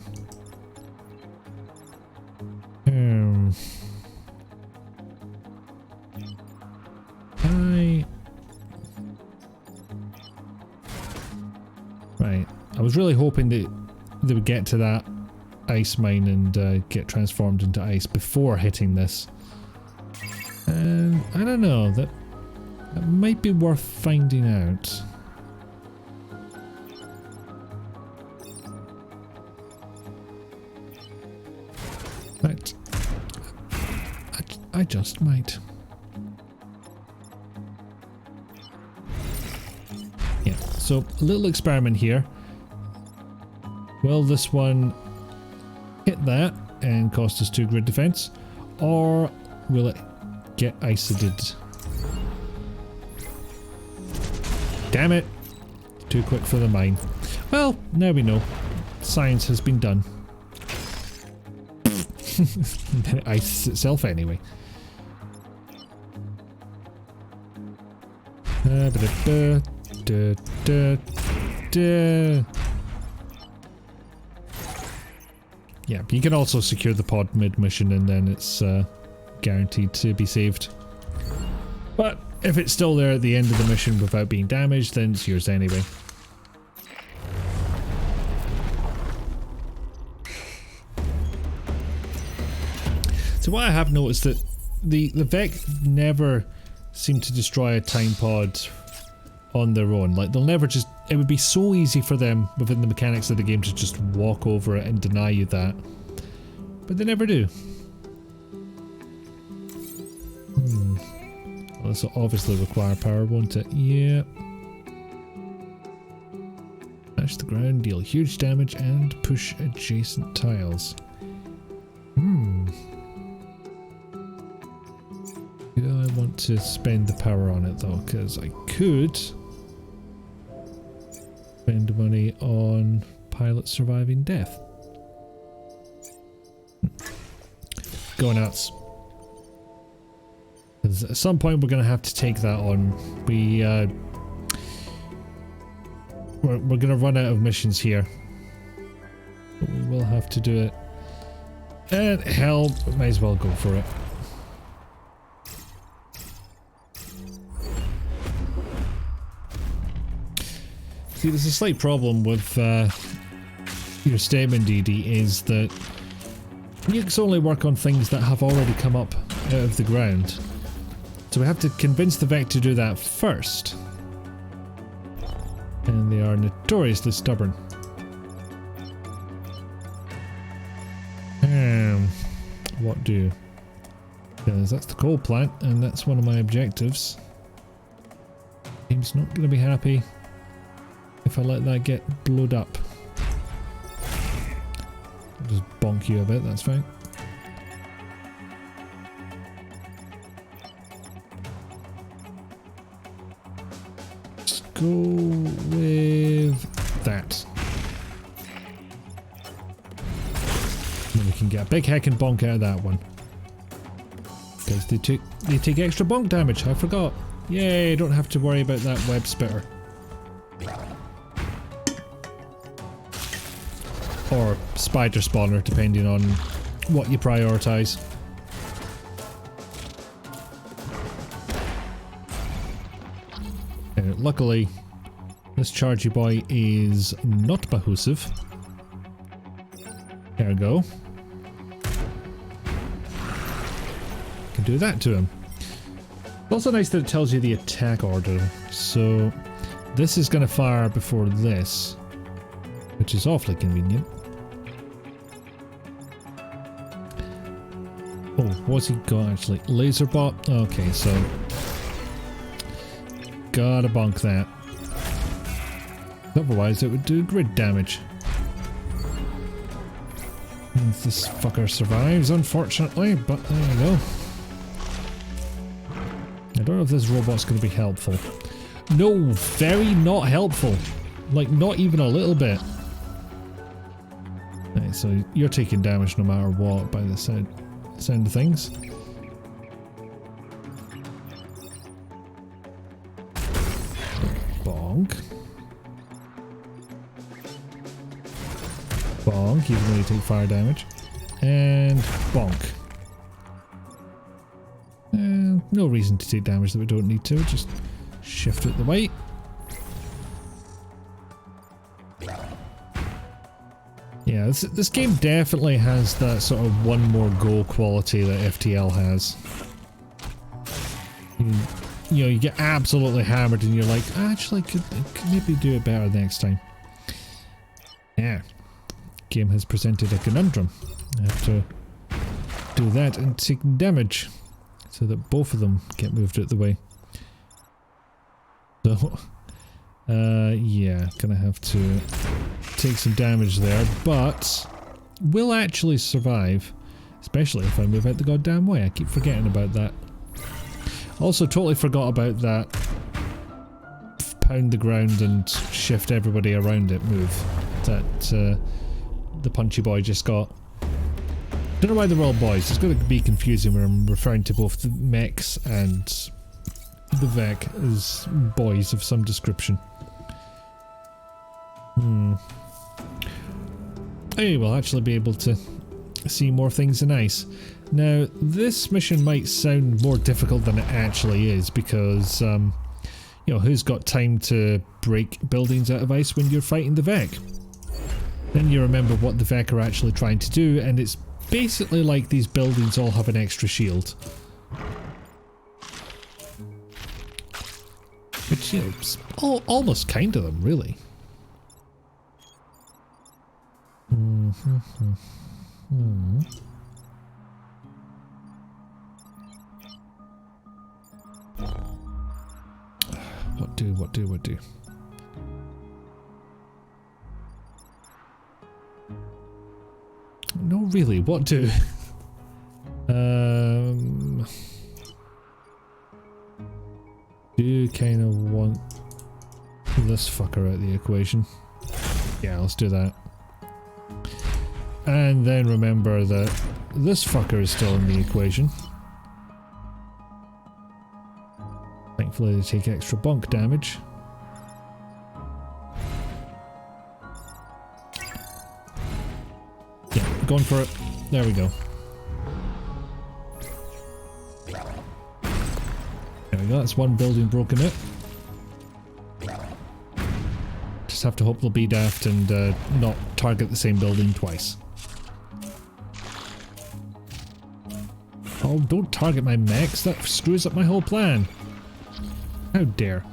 Right. I was really hoping that they would get to that ice mine and get transformed into ice before hitting this. I don't know, that might be worth finding out. Right. I just might. Yeah, so a little experiment here. Will this one hit that and cost us 2 grid defense? Or will it get icided? Damn it! Too quick for the mine. Well, now we know. Science has been done. Then it ices itself anyway. Yeah, you can also secure the pod mid-mission and then it's guaranteed to be saved. But if it's still there at the end of the mission without being damaged, then it's yours anyway. So what I have noticed that the Vec never seem to destroy a time pod on their own. Like they'll never just, it would be so easy for them within the mechanics of the game to just walk over it and deny you that. But they never do. Well, this will obviously require power, won't it? Yeah. Smash the ground, deal huge damage and push adjacent tiles. Do I want to spend the power on it though? Because I could spend money on pilot surviving death. Go nuts. At some point we're going to have to take that on. We're going to run out of missions here. But we will have to do it. And hell, we might as well go for it. See, there's a slight problem with your statement, DD, is that you can only work on things that have already come up out of the ground. So we have to convince the Vec to do that first. And they are notoriously stubborn. What do? Because that's the coal plant, and that's one of my objectives. Game's not going to be happy if I let that get blowed up. I'll just bonk you a bit, that's fine. Let's go with that. And we can get a big heckin' bonk out of that one. Because they take extra bonk damage, I forgot. Yay, don't have to worry about that web spitter. Or spider spawner, depending on what you prioritise. Luckily, this chargy boy is not behusive. There we go. Can do that to him. It's also nice that it tells you the attack order. So this is going to fire before this, which is awfully convenient. Oh, what's he got actually? Laser bot? Okay, so gotta bonk that. Otherwise it would do grid damage. And this fucker survives, unfortunately, but there you go. I don't know if this robot's going to be helpful. No, very not helpful. Like, not even a little bit. Right, so you're taking damage no matter what by the sound of things. Bonk. Bonk, even though you take fire damage. And bonk. And no reason to take damage that we don't need to, just shift it the way. Yeah, this game definitely has that sort of one more go quality that FTL has. You know, you get absolutely hammered and you're like, actually, could maybe do it better next time. Yeah. Game has presented a conundrum. I have to do that and take damage. so that both of them get moved out the way. So, yeah, gonna have to take some damage there, but will actually survive, especially if I move out the goddamn way. I keep forgetting about that. Also, totally forgot about that pound the ground and shift everybody around it move that the punchy boy just got. Don't know why they're all boys. It's going to be confusing when I'm referring to both the mechs and the Vec as boys of some description. Hey, we'll actually be able to see more things in ice. Now, this mission might sound more difficult than it actually is because, you know, who's got time to break buildings out of ice when you're fighting the Vec? Then you remember what the Vec are actually trying to do, and it's basically like these buildings all have an extra shield. Which, you know, it's almost kind of them, really. What do? No, really, what do? Do kind of want this fucker out of the equation. Yeah, let's do that. And then remember that this fucker is still in the equation. Thankfully they take extra bonk damage. Yeah, going for it. There we go. There we go, that's one building broken out. Just have to hope they'll be daft and not target the same building twice. Oh, don't target my mechs, that screws up my whole plan. How dare.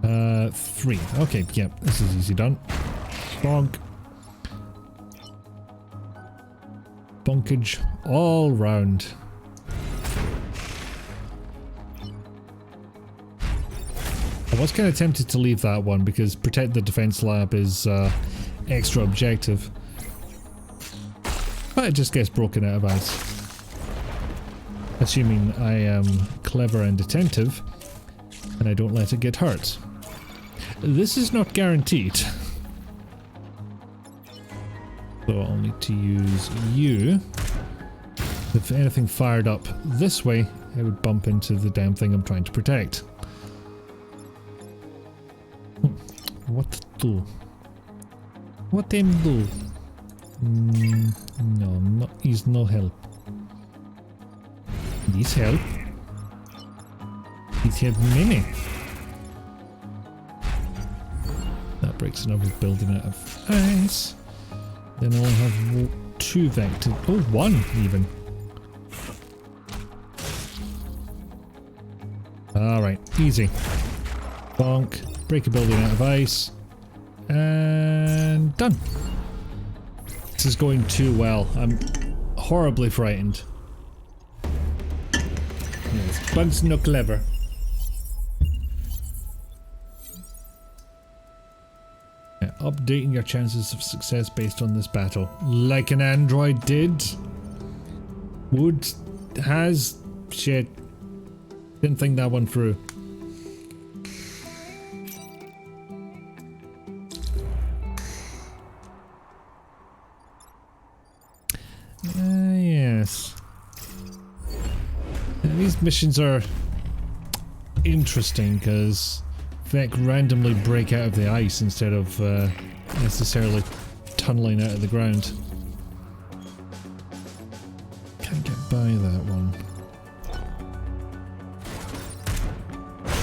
3. Okay, yeah, this is easy done. Bonk. Bonkage all round. I was kind of tempted to leave that one because protect the defense lab is extra objective. But it just gets broken out of ice. Assuming I am clever and attentive and I don't let it get hurt. This is not guaranteed. So I'll need to use you. If anything fired up this way, it would bump into the damn thing I'm trying to protect. What do? What them do? No, he's no help. These help. These help many. That breaks another building out of ice. Then I only have 2 vectors. Oh, 1 even. Alright, easy. Bonk. Break a building out of ice. And done. This is going too well. I'm horribly frightened. Yes, bugs no clever. Yeah, updating your chances of success based on this battle. Like an android did. Would. Has. Shit. Didn't think that one through. Yes. These missions are interesting because Vec randomly break out of the ice instead of necessarily tunneling out of the ground. Can't get by that one.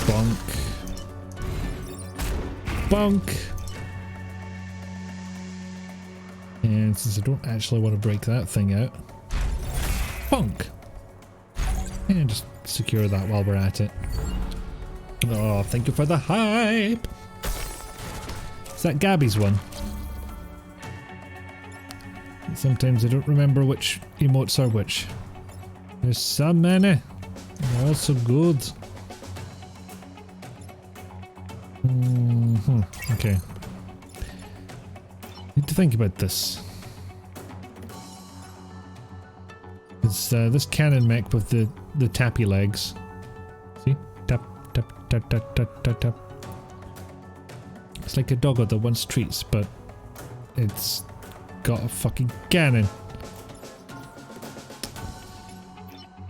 Bonk. Bonk. And since I don't actually want to break that thing out, bonk. And just secure that while we're at it. Oh, thank you for the hype. Is that Gabby's one? Sometimes I don't remember which emotes are which. There's so many. They're all so good. Okay. Need to think about this. It's this cannon mech with the tappy legs. See? Tap, tap, tap, tap, tap, tap, tap. It's like a doggo that wants treats, but it's got a fucking cannon.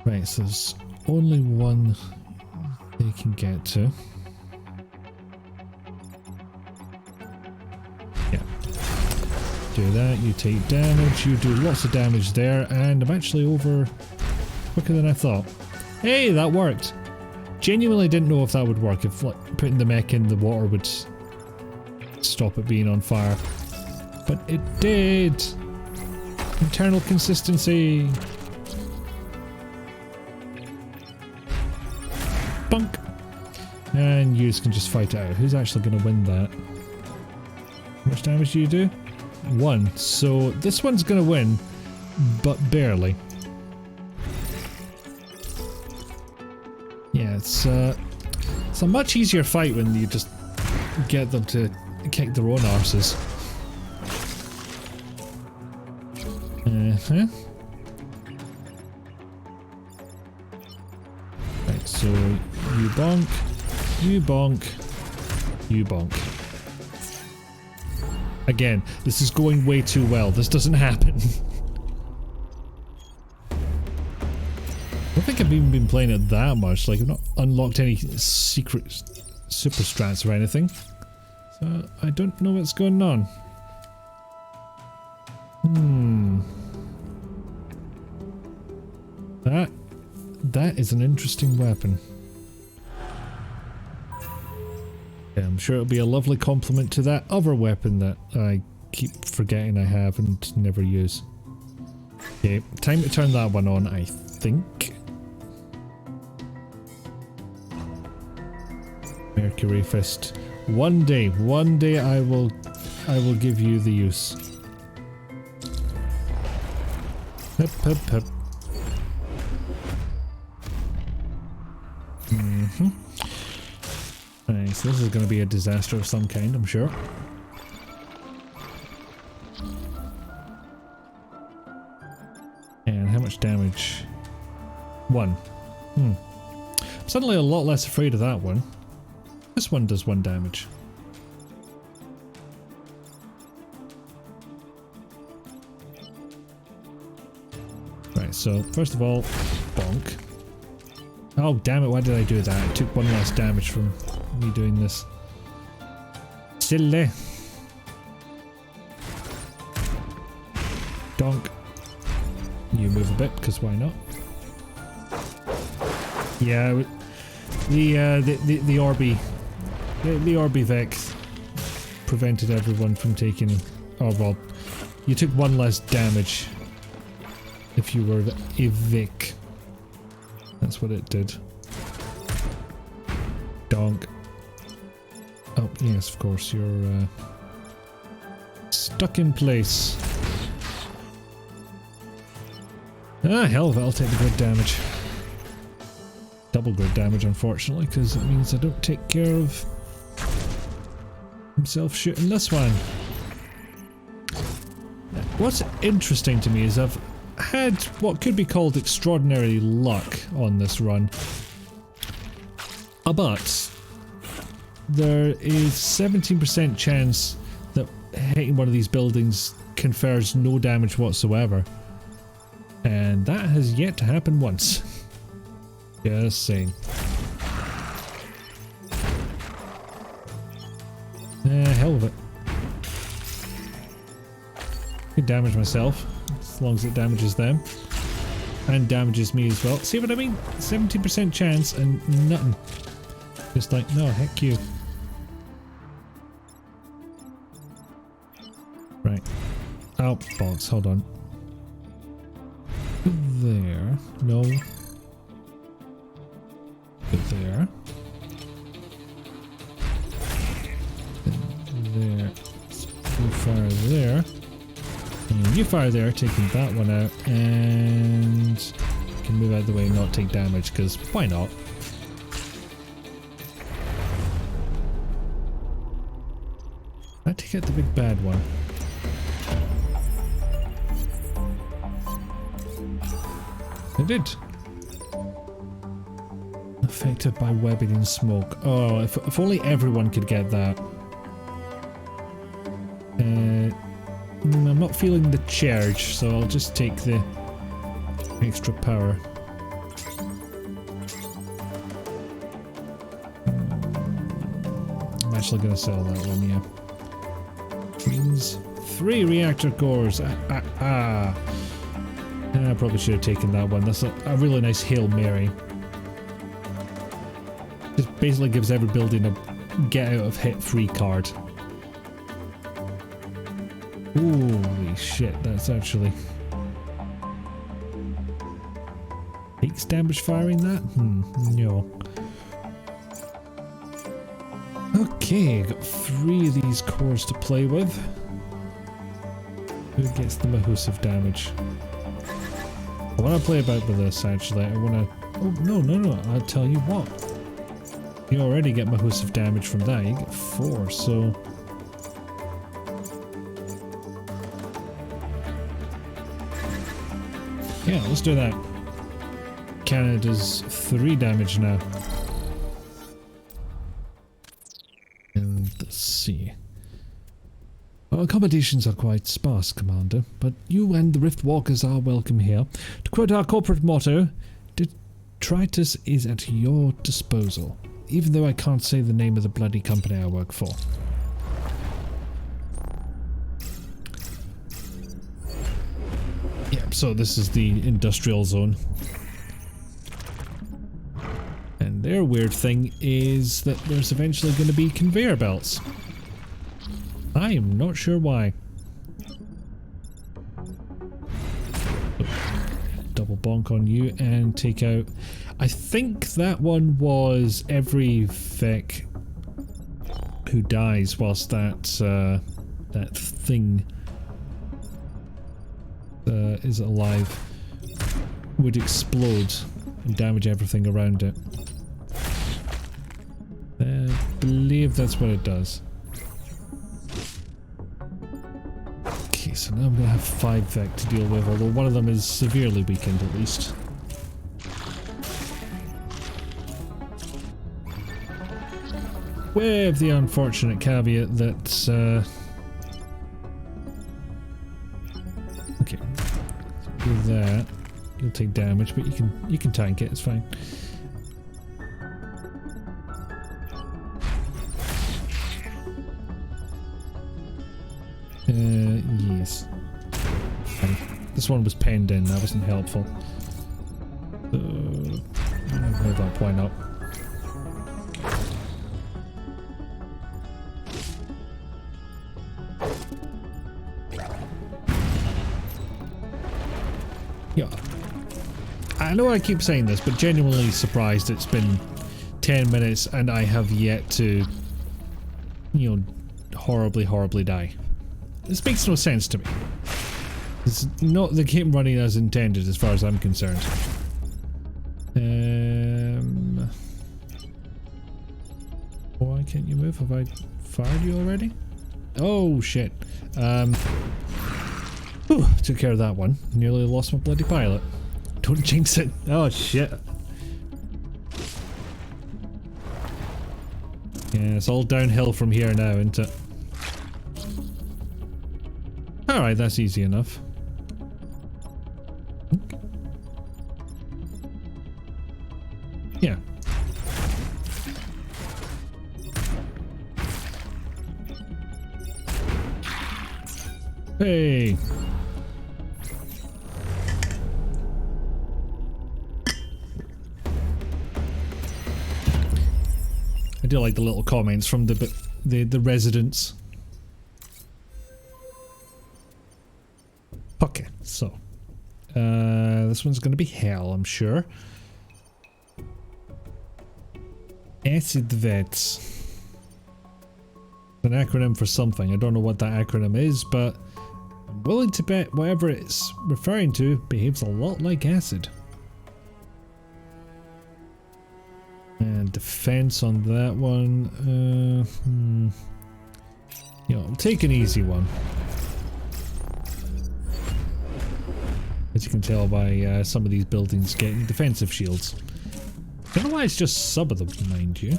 Right, so there's only one they can get to. Yeah. Do that, you take damage, you do lots of damage there, and I'm actually over quicker than I thought. Hey, that worked! Genuinely didn't know if that would work, if like, putting the mech in the water would stop it being on fire. But it did! Internal consistency! Bunk! And you can just fight it out. Who's actually going to win that? How much damage do you do? 1. So this one's going to win, but barely. Yeah, it's a much easier fight when you just get them to kick their own arses. Right, so you bonk, you bonk, you bonk. Again, this is going way too well. This doesn't happen. I don't think I've even been playing it that much. Like, I've not unlocked any secret super strats or anything. So, I don't know what's going on. That is an interesting weapon. Yeah, I'm sure it'll be a lovely complement to that other weapon that I keep forgetting I have and never use. Okay, time to turn that one on, I think. Mercury Fist. One day I will give you the use. Hip hip hip. Right, so this is going to be a disaster of some kind, I'm sure. And how much damage? 1. I'm suddenly a lot less afraid of that one. This one does 1 damage. Right, so first of all, bonk. Oh damn it, why did I do that? I took 1 less damage from me doing this. Silly. Donk. You move a bit, because why not? Yeah, the Orbi. The Orbi Vex prevented everyone from taking... Oh well, you took 1 less damage if you were a Vic. That's what it did. Donk. Oh, yes, of course, you're stuck in place. Ah, hell of it, I'll take the good damage. Double good damage, unfortunately, because it means I don't take care of himself shooting this one. What's interesting to me is I've had what could be called extraordinary luck on this run. But there is 17% chance that hitting one of these buildings confers no damage whatsoever. And that has yet to happen once. Just saying. Hell of it. I can damage myself, as long as it damages them. And damages me as well. See what I mean? 70% chance and nothing. Just like, no, heck you. Right. Oh, bollocks, hold on. There. No. There. And there. You fire there. And you fire there, taking that one out. And can move out of the way and not take damage, because why not? I take out the big bad one. I did. Affected by webbing and smoke. Oh, if only everyone could get that. I'm not feeling the charge, so I'll just take the extra power. I'm actually going to sell that one, yeah. Means 3 reactor cores. I probably should have taken that one. That's a really nice Hail Mary. Just basically gives every building a get out of hit free card. Holy shit, that's actually... Takes damage firing that? No. Okay, got 3 of these cores to play with. Who gets the Mahusive damage? I want to play about with this actually. I want to... Oh, no, I'll tell you what. You already get Mahusive damage from that. You get 4, so... Yeah, let's do that. Canada's 3 damage now. And let's see. Our accommodations are quite sparse, Commander, but you and the Rift Walkers are welcome here. To quote our corporate motto, detritus is at your disposal, even though I can't say the name of the bloody company I work for. Yep, so this is the industrial zone. And their weird thing is that there's eventually going to be conveyor belts. I am not sure why. Double bonk on you and take out... I think that one was every Vec who dies whilst that thing is alive would explode and damage everything around it. I believe that's what it does. Okay, so now I'm going to have 5 Vec to deal with, although one of them is severely weakened at least. With the unfortunate caveat that okay, so with that you'll take damage, but you can tank it, it's fine. Yes. This one was penned in, that wasn't helpful. Move that point up. Yeah. I know I keep saying this, but genuinely surprised it's been 10 minutes and I have yet to, you know, horribly die. This makes no sense to me. It's not the game running as intended as far as I'm concerned. Why can't you move? Have I fired you already? Oh shit. Whew, took care of that one. Nearly lost my bloody pilot. Don't jinx it. Oh shit. Yeah, it's all downhill from here now, isn't it? Alright, that's easy enough. Yeah. Hey! I do like the little comments from the residents. Okay, so this one's going to be hell, I'm sure. Acid vets. An acronym for something. I don't know what that acronym is, but I'm willing to bet whatever it's referring to behaves a lot like acid. and defense on that one. You know, I'll take an easy one. As you can tell by some of these buildings getting defensive shields. Don't know why it's just sub of them, mind you.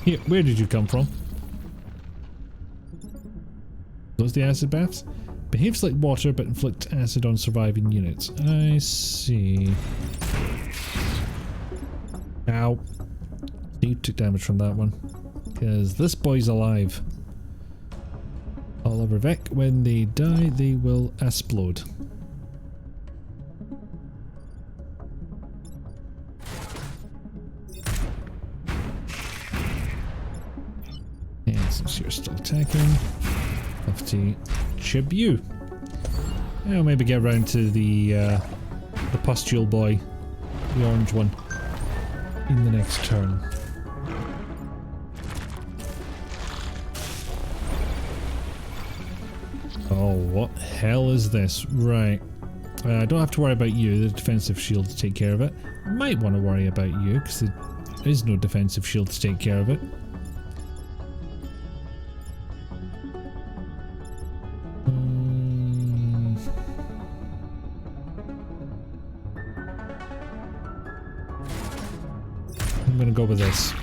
Here, where did you come from? Those the acid baths? Behaves like water but inflicts acid on surviving units. I see. Ow. You took damage from that one. Because this boy's alive. Oliver Vic, when they die, they will explode. And since you're still attacking, have to chip you. I'll maybe get around to the pustule boy, the orange one, in the next turn. Oh, what hell is this? Right. I don't have to worry about you, the defensive shield to take care of it. I might want to worry about you, because there is no defensive shield to take care of it. I'm gonna go with this.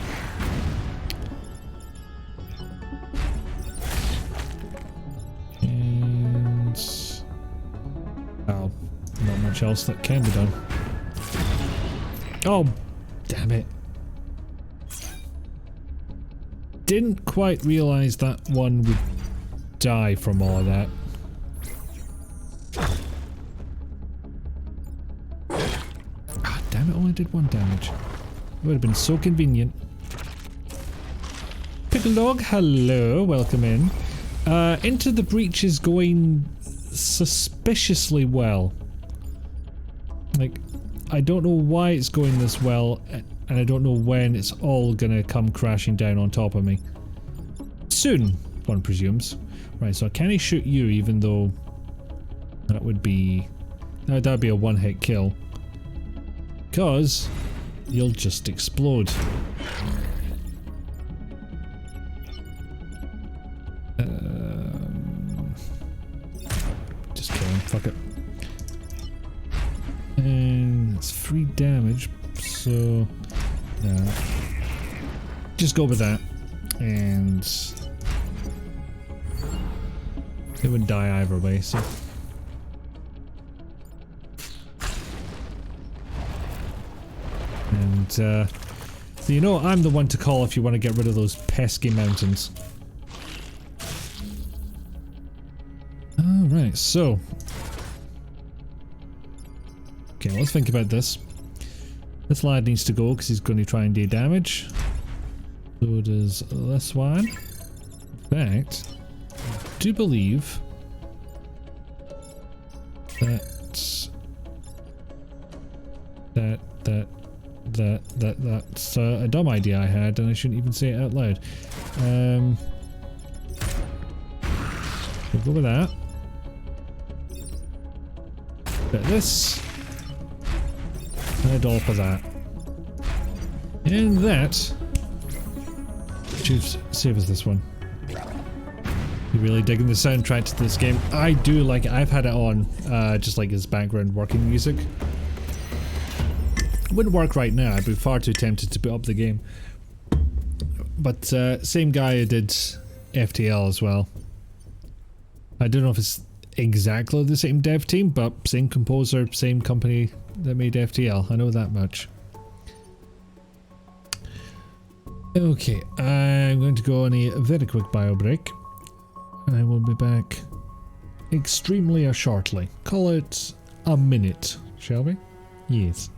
Else that can be done. Oh, damn it. Didn't quite realize that one would die from all of that. Ah, damn it, only did 1 damage. It would have been so convenient. Picklelog, hello, welcome in. Into the Breach is going suspiciously well. Like, I don't know why it's going this well, and I don't know when it's all gonna come crashing down on top of me. Soon, one presumes. Right, so can he shoot you even though that would be... that'd be a one-hit kill. Because you'll just explode. Just kill him, fuck it. And it's 3 damage, so just go with that, and it would die either way. So and so you know I'm the one to call if you want to get rid of those pesky mountains. All right, so. Okay, let's think about this. This lad needs to go because he's going to try and do damage. So does this one. In fact, I do believe that's a dumb idea I had, and I shouldn't even say it out loud. We'll go with that. Bit of this. And a dollop of that. And that should save us this one. You really digging the soundtrack to this game? I do like it. I've had it on just like as background working music. It wouldn't work right now. I'd be far too tempted to put up the game. But same guy who did FTL as well. I don't know if it's exactly the same dev team, but same composer, same company that made FTL. I know that much. Okay, I'm going to go on a very quick bio break. I will be back extremely shortly. Call it a minute, shall we? Yes.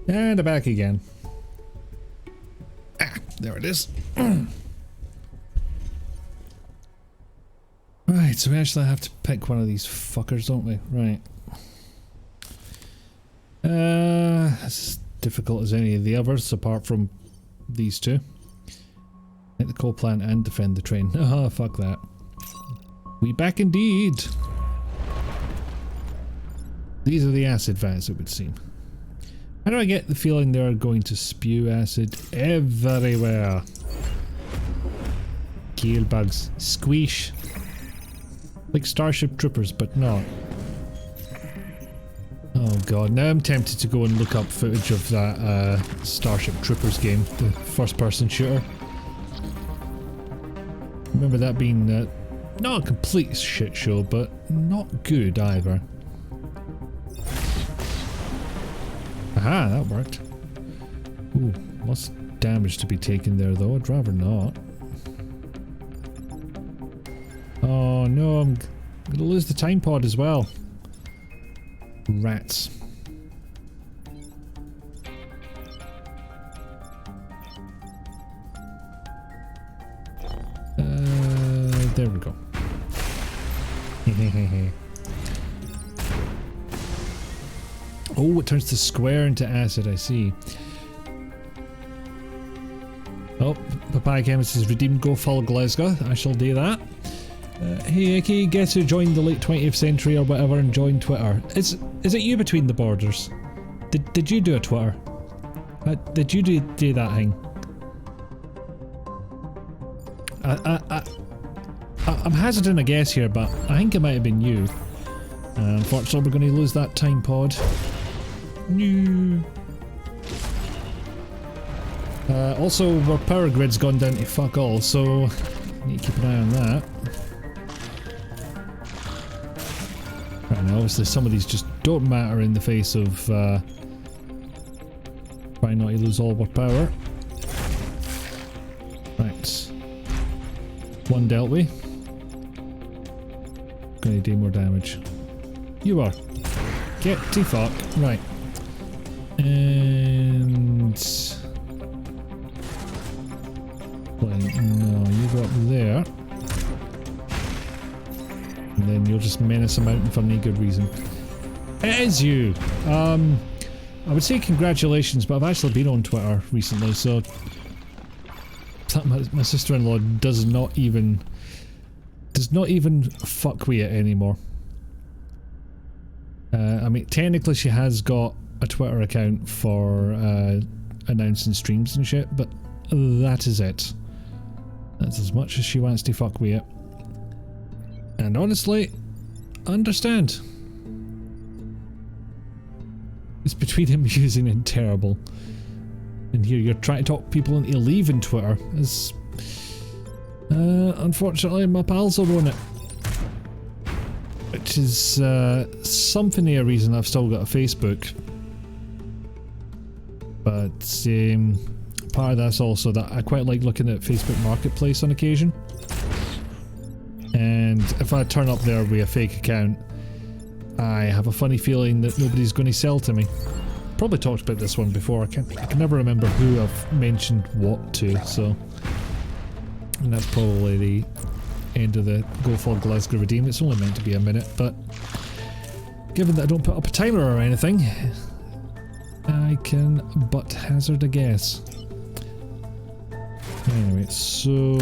And back again. Ah, there it is. Right, so we actually have to pick one of these fuckers, don't we? Right. As difficult as any of the others, apart from these two. Hit the coal plant and defend the train. Oh, fuck that. We back indeed. These are the acid vats, it would seem. How do I get the feeling they're going to spew acid everywhere? Kill bugs. Squeesh. Like Starship Troopers, but not. Oh god, now I'm tempted to go and look up footage of that Starship Troopers game, the first person shooter. Remember that being not a complete shit show, but not good either. Aha, that worked. Ooh, lots of damage to be taken there though, I'd rather not. Oh no, I'm gonna lose the time pod as well. Rats. There we go. Oh, it turns the square into acid, I see. Oh, Papaya Chemist has redeemed Go Follow Glasgow. I shall do that. Hey Icky, guess who joined the late 20th century or whatever and joined Twitter? Is it you between the borders? Did you do a Twitter? Did you do that thing? I'm hazarding a guess here, but I think it might have been you. Unfortunately, we're going to lose that time pod. No. Also, our power grid's gone down to fuck all, so need to keep an eye on that. Right, now obviously some of these just don't matter in the face of trying not to lose all of our power. Right. One dealt with. Gonna do more damage. You are. Get to fuck. Right. And... no, you go up there. And then you'll just menace a mountain for no good reason. It is you! I would say congratulations, but I've actually been on Twitter recently, so... my sister-in-law does not even fuck with it anymore. I mean, technically she has got a Twitter account for announcing streams and shit, but that is it. That's as much as she wants to fuck with it. And honestly, I understand. It's between amusing and terrible. And here you're trying to talk people into leaving Twitter. It's, unfortunately, my pals are on it. Which is something of a reason I've still got a Facebook. But part of that's also that I quite like looking at Facebook Marketplace on occasion. And if I turn up there with a fake account, I have a funny feeling that nobody's going to sell to me. Probably talked about this one before. I can never remember who I've mentioned what to, so... And that's probably the end of the Go for Glasgow Redeem. It's only meant to be a minute, but given that I don't put up a timer or anything, I can but hazard a guess. Anyway, so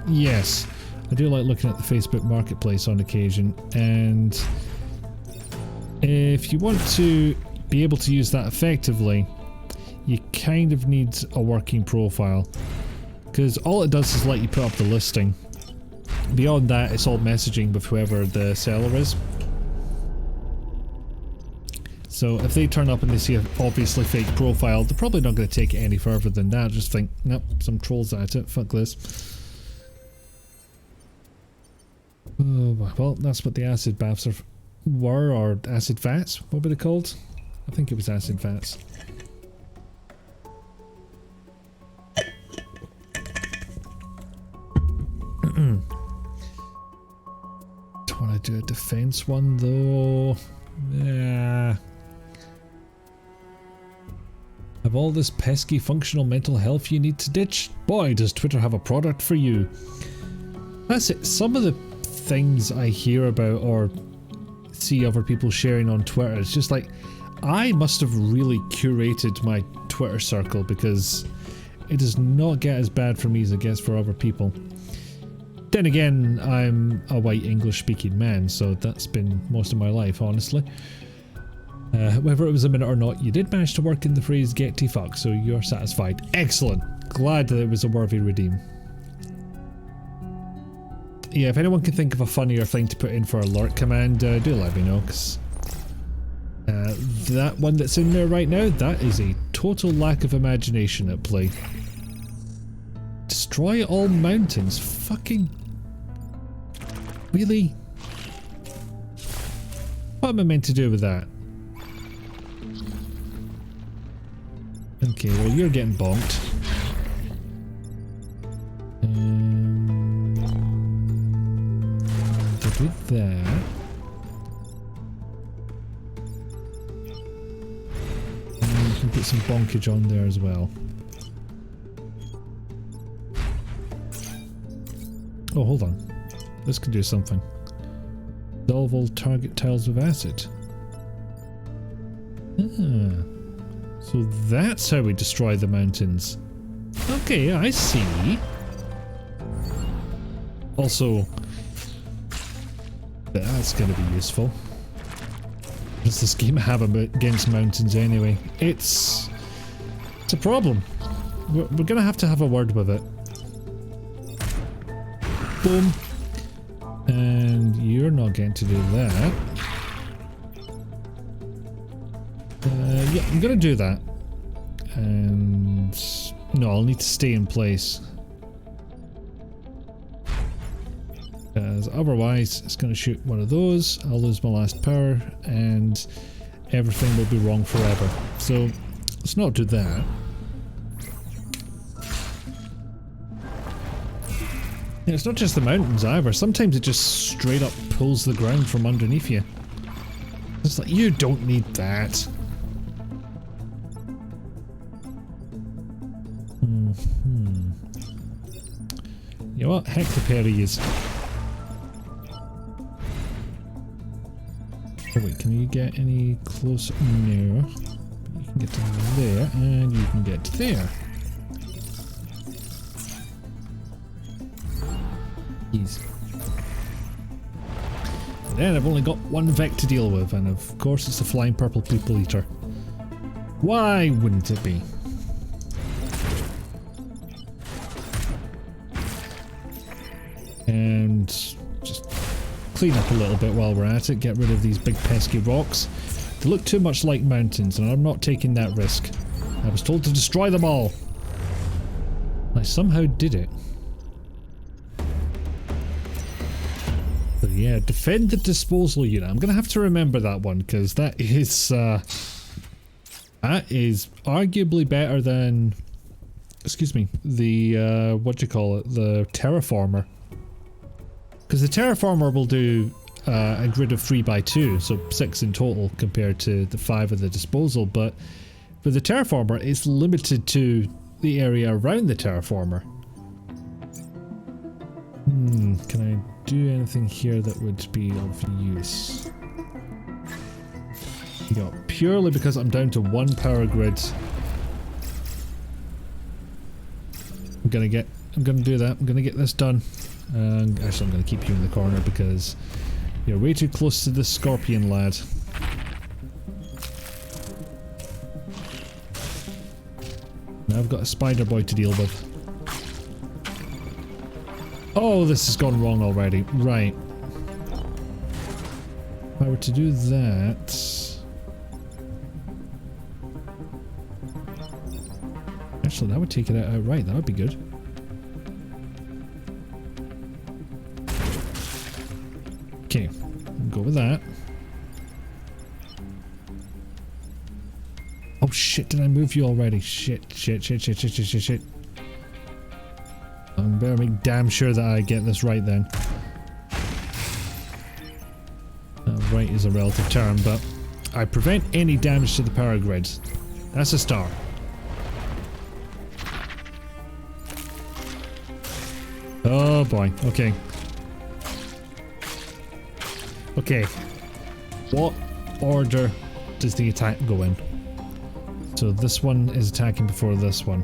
yes, I do like looking at the Facebook Marketplace on occasion, and if you want to be able to use that effectively, you kind of need a working profile, because all it does is let you put up the listing. Beyond that, it's all messaging with whoever the seller is. So if they turn up and they see an obviously fake profile, they're probably not going to take it any further than that. Just think, nope, some trolls at it, fuck this. Oh, well, that's what the acid baths were, or acid vats, what were they called? I think it was acid vats. Don't want to do a defense one though. Yeah. Have all this pesky functional mental health you need to ditch? Boy, does Twitter have a product for you. That's it. Some of the things I hear about or see other people sharing on Twitter, it's just like, I must have really curated my Twitter circle, because it does not get as bad for me as it gets for other people. Then again, I'm a white English speaking man, so that's been most of my life, honestly. Whether it was a minute or not, you did manage to work in the phrase get to fuck, so you're satisfied. Excellent. Glad that it was a worthy redeem. Yeah, if anyone can think of a funnier thing to put in for alert command, do let me know, because that one that's in there right now, that is a total lack of imagination at play. Destroy all mountains. Fucking... really? What am I meant to do with that? Okay, well you're getting bonked. With that... and you can put some bonkage on there as well. Oh, hold on. This could do something. Dissolve all target tiles with acid. Ah. So that's how we destroy the mountains. Okay, I see. Also, that's going to be useful. What does this game have against mountains anyway? It's a problem. We're going to have a word with it. Boom. And you're not getting to do that. Yeah, I'm gonna do that. And no, I'll need to stay in place. Because otherwise it's gonna shoot one of those, I'll lose my last power, and everything will be wrong forever. So let's not do that. Yeah, it's not just the mountains either. Sometimes it just straight up pulls the ground from underneath you. It's like, you don't need that. You know what? Heck the pair of yous. Oh wait, can you get any closer? No. You can get to there, and you can get to there. Easy. And then I've only got one Vec to deal with, and of course it's the flying purple people eater. Why wouldn't it be? And just clean up a little bit while we're at it, get rid of these big pesky rocks. They look too much like mountains, and I'm not taking that risk. I was told to destroy them all. I somehow did it. So yeah, defend the disposal unit. I'm gonna have to remember that one, because that is arguably better than, excuse me, the what do you call it, the terraformer. Because the terraformer will do a grid of 3x2, so 6 in total compared to the 5 of the disposal, but for the terraformer it's limited to the area around the terraformer. Can I do anything here that would be of use? Yeah, purely because I'm down to 1 power grid. I'm gonna do that. I'm gonna get this done. Actually, I'm going to keep you in the corner because you're way too close to this scorpion lad. Now I've got a spider boy to deal with. Oh, this has gone wrong already. Right. If I were to do that... actually, that would take it out outright. That would be good. Okay, go with that. Oh shit, did I move you already? Shit. I better make damn sure that I get this right then. Right is a relative term, but I prevent any damage to the power grids. That's a star. Oh boy, okay. Okay. What order does the attack go in? So this one is attacking before this one.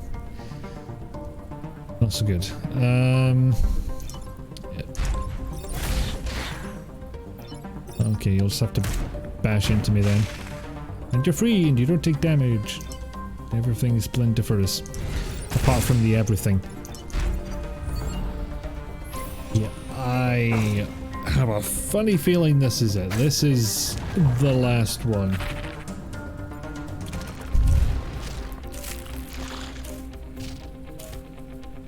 Not so good. Okay, you'll just have to bash into me then. And you're free and you don't take damage. Everything is splendiferous. Apart from the everything. Yeah, I have a funny feeling this is it. This is the last one.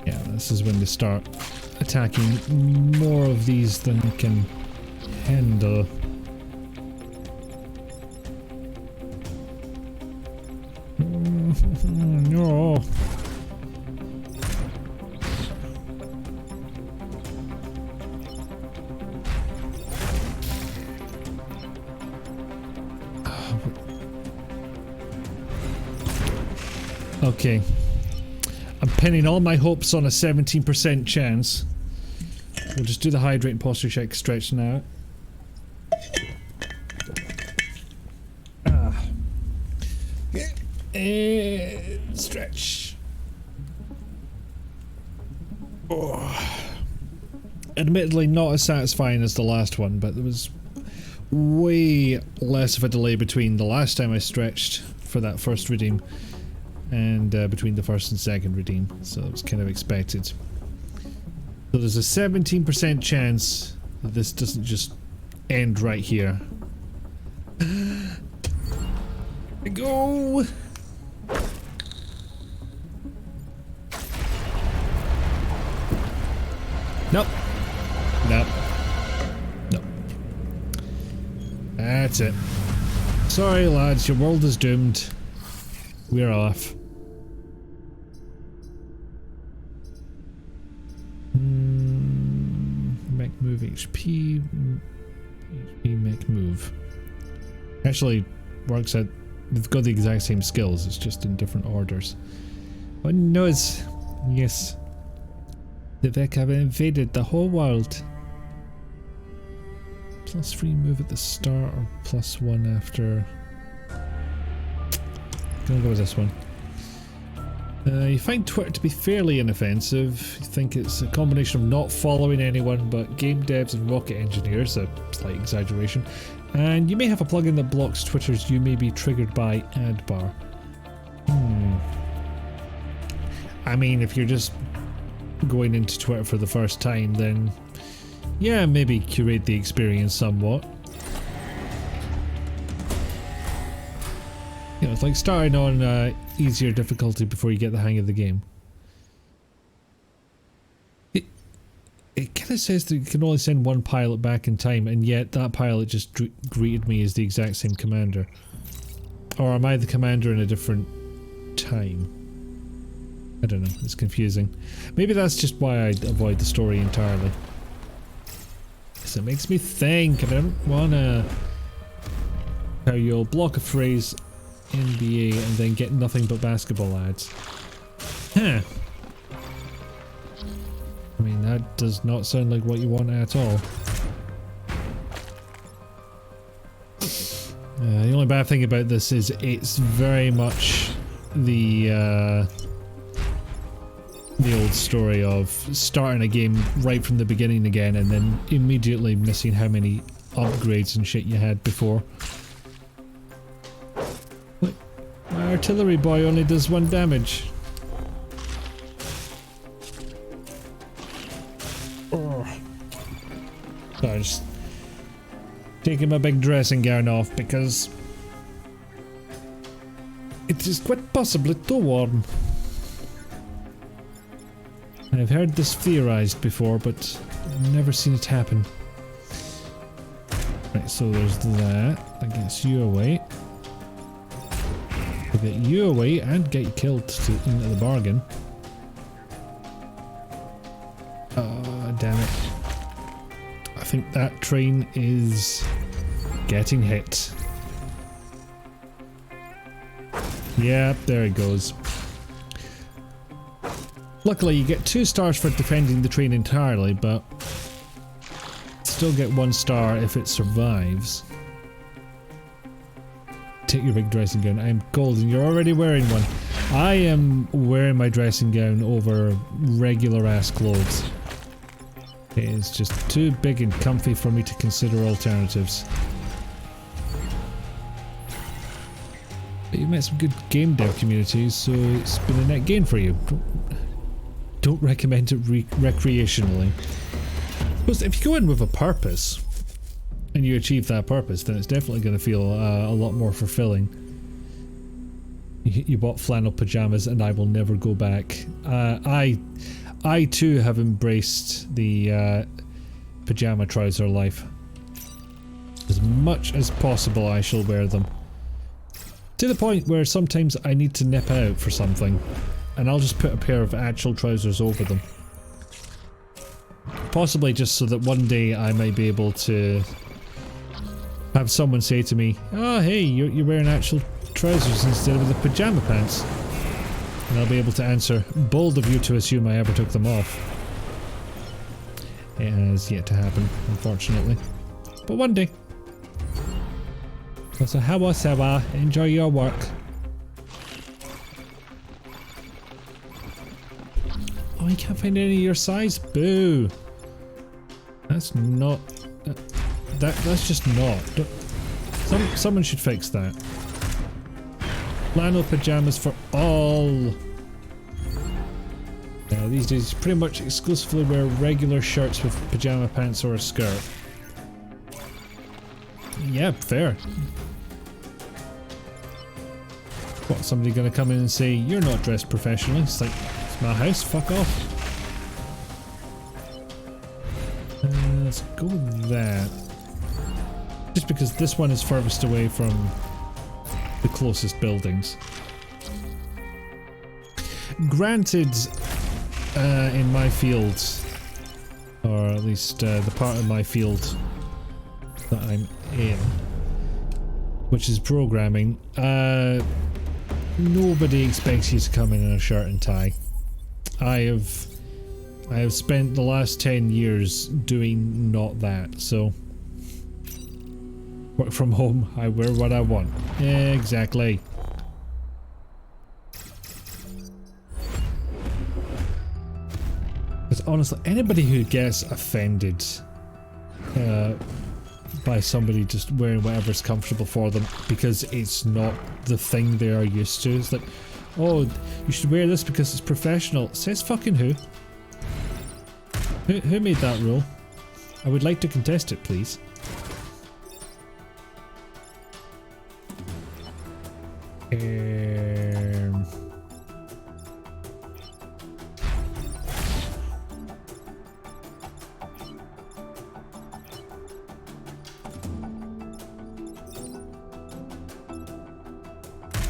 Yeah, this is when they start attacking more of these than you can handle. No. Okay. I'm pinning all my hopes on a 17% chance. We'll just do the hydrate and posture check stretch now. Stretch. Oh. Admittedly not as satisfying as the last one, but there was way less of a delay between the last time I stretched for that first redeem and between the first and second redeem, so it was kind of expected. So there's a 17% chance that this doesn't just end right here. Go! Nope. Nope. Nope. That's it. Sorry lads, your world is doomed. We're off. Mech move HP. HP mech move. Actually works out. They've got the exact same skills, it's just in different orders. Oh no, it's... Yes. The Vec have invaded the whole world. +3 move at the start or +1 after. Gonna go with this one. You find Twitter to be fairly inoffensive. You think it's a combination of not following anyone but game devs and rocket engineers, a slight exaggeration. And you may have a plugin that blocks Twitters you may be triggered by ad bar. I mean, if you're just going into Twitter for the first time, then yeah, maybe curate the experience somewhat. You know, it's like starting on easier difficulty before you get the hang of the game. It kind of says that you can only send one pilot back in time, and yet that pilot just greeted me as the exact same commander. Or am I the commander in a different time? I don't know, it's confusing. Maybe that's just why I avoid the story entirely. So it makes me think, I don't wanna... How you'll block a phrase NBA and then get nothing but basketball ads. Huh. I mean, that does not sound like what you want at all. The only bad thing about this is it's very much the old story of starting a game right from the beginning again and then immediately missing how many upgrades and shit you had before. Look, my artillery boy only does 1 damage. Sorry, just taking my big dressing gown off because it is quite possibly too warm. I've heard this theorized before, but I've never seen it happen. Right, so there's that. That gets you away. We'll get you away and get you killed into the bargain. Damn it. I think that train is getting hit. Yep, there it goes. Luckily, you get 2 stars for defending the train entirely, but still get 1 star if it survives. Take your big dressing gown. I am golden. You're already wearing one. I am wearing my dressing gown over regular ass clothes. It is just too big and comfy for me to consider alternatives. But you've met some good game dev communities, so it's been a net gain for you. Don't recommend it recreationally. But if you go in with a purpose, and you achieve that purpose, then it's definitely going to feel a lot more fulfilling. You bought flannel pajamas and I will never go back. I too have embraced the pajama trouser life. As much as possible I shall wear them. To the point where sometimes I need to nip out for something and I'll just put a pair of actual trousers over them. Possibly just so that one day I might be able to have someone say to me, "Oh hey, you're wearing actual trousers instead of the pajama pants." And I'll be able to answer, "Bold of you to assume I ever took them off." It has yet to happen, unfortunately. But one day. So hawa, enjoy your work. Oh, you can't find any of your size? Boo! That's not... That's just not. Someone should fix that. Flannel pajamas for all. These days pretty much exclusively wear regular shirts with pajama pants or a skirt. Yeah, fair. What, somebody gonna come in and say, "You're not dressed professionally"? It's like, it's my house, fuck off. Let's go with that. Just because this one is furthest away from the closest buildings. Granted, in my field, or at least the part of my field that I'm in, which is programming, nobody expects you to come in a shirt and tie. I have spent the last 10 years doing not that, so work from home, I wear what I want. Yeah, exactly. Because honestly, anybody who gets offended by somebody just wearing whatever's comfortable for them because it's not the thing they are used to, it's like, "Oh, you should wear this because it's professional." Says fucking who? Who made that rule? I would like to contest it, please.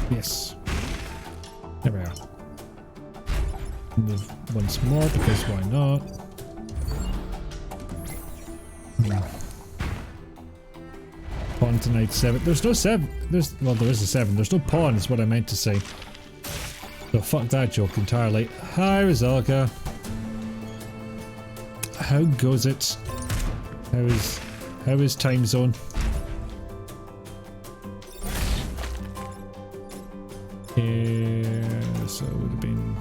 Yes. There we are. Move once more because why not? Pawn to knight 7. There's no 7. Well, there is a 7. There's no pawn is what I meant to say. So fuck that joke entirely. Hi, Rizalka. How goes it? How is time zone? So it would have been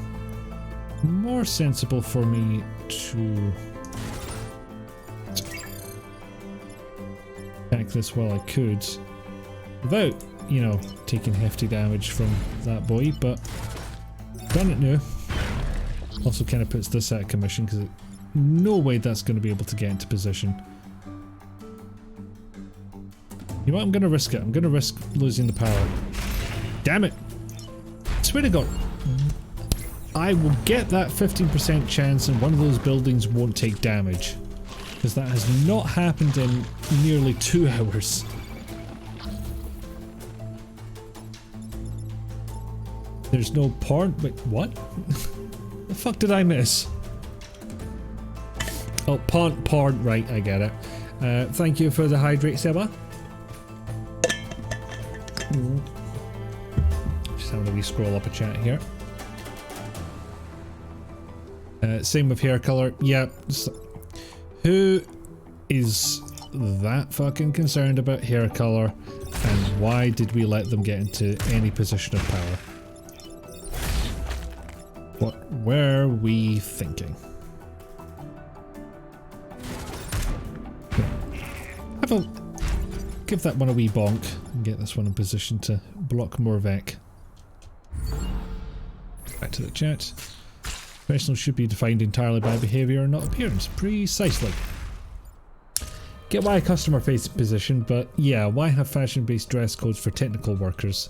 more sensible for me to attack this while I could, without, you know, taking hefty damage from that boy, but done it now. Also kind of puts this out of commission because no way that's going to be able to get into position. You know what, I'm going to risk it. I'm going to risk losing the power. Damn it! I swear to God, I will get that 15% chance and one of those buildings won't take damage. Because that has not happened in nearly 2 hours. There's no pawn. Wait, what? The fuck did I miss? Oh, pawn, right, I get it. Thank you for the hydrate, Seba. Just having a wee scroll up a chat here. Same with hair color. Yeah. Who is that fucking concerned about hair color, and why did we let them get into any position of power? What were we thinking? Give that one a wee bonk and get this one in position to block more Vec. Back to the chat. Professionals should be defined entirely by behaviour and not appearance. Precisely. Get why a customer-facing position, but yeah, why have fashion-based dress codes for technical workers?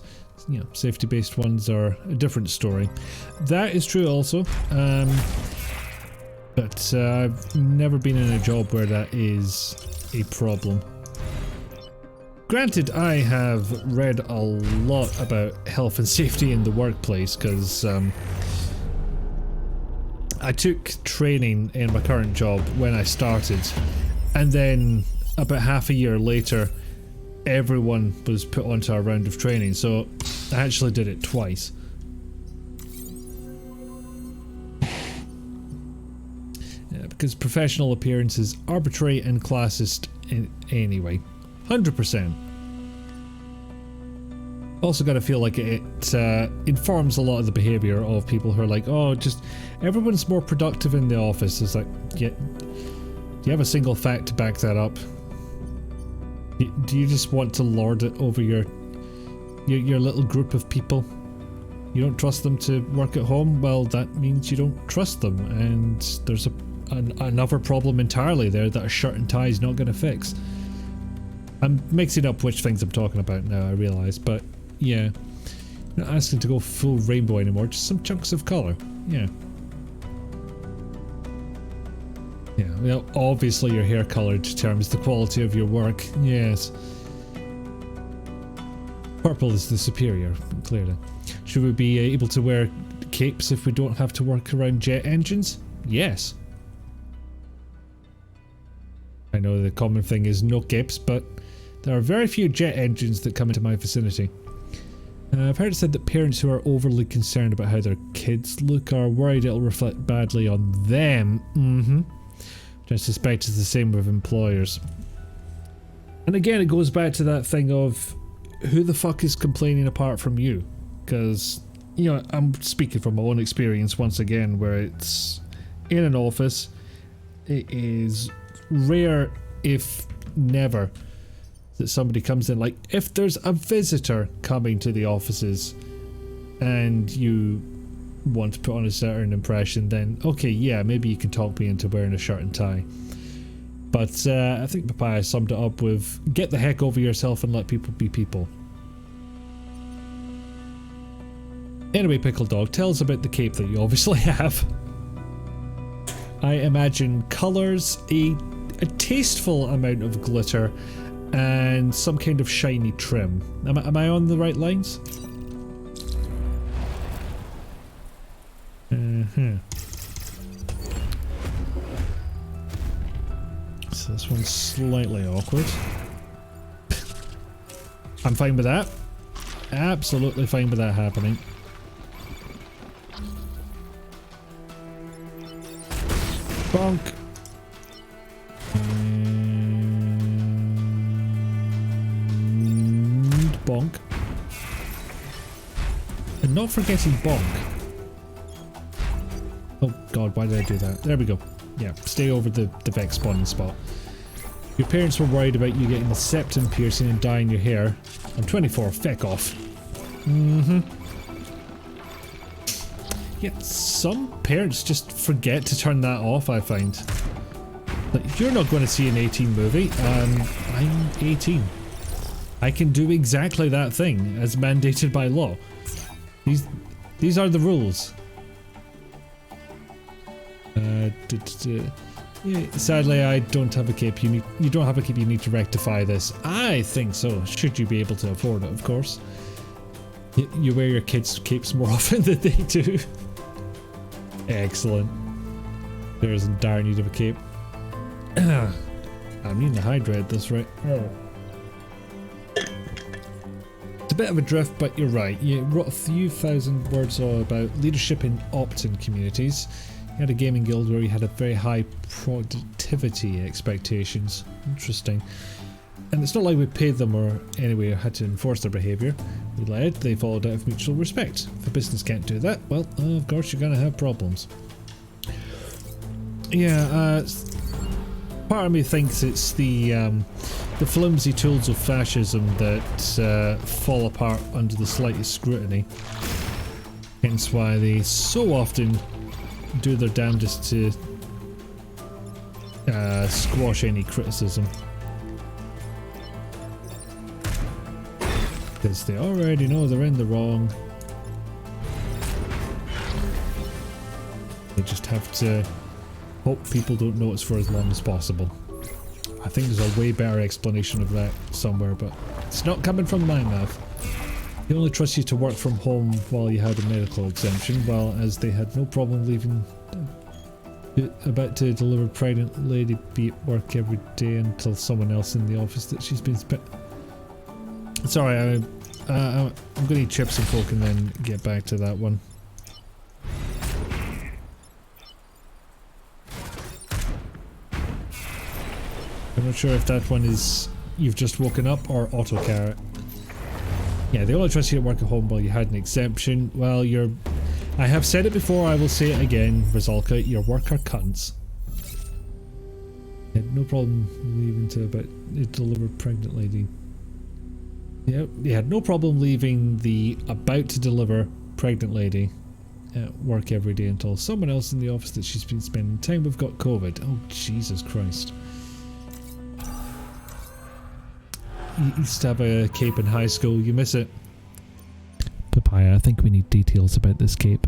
You know, safety-based ones are a different story. That is true also. But I've never been in a job where that is a problem. Granted, I have read a lot about health and safety in the workplace because I took training in my current job when I started, and then about half a year later everyone was put onto a round of training, so I actually did it twice. Yeah, because professional appearance is arbitrary and classist anyway. 100%. Also got to feel like it informs a lot of the behaviour of people who are like, oh, just everyone's more productive in the office. It's like, yeah, do you have a single fact to back that up? Do you just want to lord it over your little group of people? You don't trust them to work at home? Well, that means you don't trust them, and there's another problem entirely there that a shirt and tie is not going to fix. I'm mixing up which things I'm talking about now, I realise, but yeah. Not asking to go full rainbow anymore, just some chunks of colour. Yeah. Yeah, well, obviously your hair colour determines the quality of your work, yes. Purple is the superior, clearly. Should we be able to wear capes if we don't have to work around jet engines? Yes. I know the common thing is no capes, but there are very few jet engines that come into my vicinity. I've heard it said that parents who are overly concerned about how their kids look are worried it'll reflect badly on them. Which I suspect is the same with employers. And again, it goes back to that thing of who the fuck is complaining apart from you? Because, you know, I'm speaking from my own experience once again, where it's in an office, it is rare, if never, that somebody comes in. Like, if there's a visitor coming to the offices and you want to put on a certain impression, then okay, yeah, maybe you can talk me into wearing a shirt and tie. But I think Papaya summed it up with, get the heck over yourself and let people be people. Anyway, Pickle Dog, tell us about the cape that you obviously have. I imagine colours, a tasteful amount of glitter, and some kind of shiny trim. Am I on the right lines? So this one's slightly awkward. I'm fine with that. Absolutely fine with that happening. Bonk. And bonk. And not forgetting bonk. Oh god, why did I do that? There we go. Yeah, stay over the Vex spawning spot. Your parents were worried about you getting the septum piercing and dyeing your hair. I'm 24, feck off. Yeah, some parents just forget to turn that off, I find. Like, you're not going to see an 18 movie. I'm 18. I can do exactly that thing as mandated by law. These are the rules. Yeah, sadly, I don't have a cape. You don't have a cape. You need to rectify this. I think so. Should you be able to afford it, of course. You wear your kids' capes more often than they do. Excellent. There's in dire need of a cape. I'm needing to hydrate this, right? Oh. It's a bit of a drift, but you're right. You wrote a few thousand words all about leadership in opt-in communities. You had a gaming guild where you had a very high productivity expectations. Interesting. And it's not like we paid them or anyway had to enforce their behaviour. We led, they followed out of mutual respect. If a business can't do that, well, of course you're going to have problems. Yeah, part of me thinks it's the flimsy tools of fascism that fall apart under the slightest scrutiny. Hence why they so often do their damnedest to squash any criticism. Because they already know they're in the wrong. They just have to hope people don't notice for as long as possible. I think there's a way better explanation of that somewhere, but it's not coming from my mouth. They only trust you to work from home while you had a medical exemption, while as they had no problem leaving about to deliver pregnant lady be at work every day until someone else in the office that she's been Sorry, I'm going to eat chips and fork and then get back to that one. I'm not sure if that one is you've just woken up or auto carrot. Yeah, they only trust you to work at home while you had an exemption. Well, I have said it before, I will say it again, Rizalka, your worker cunts. Yeah, no problem leaving to deliver pregnant lady. Yeah, they had no problem leaving the about to deliver pregnant lady at work every day until someone else in the office that she's been spending time with got COVID. Oh, Jesus Christ. You used to have a cape in high school, you miss it. Papaya, I think we need details about this cape.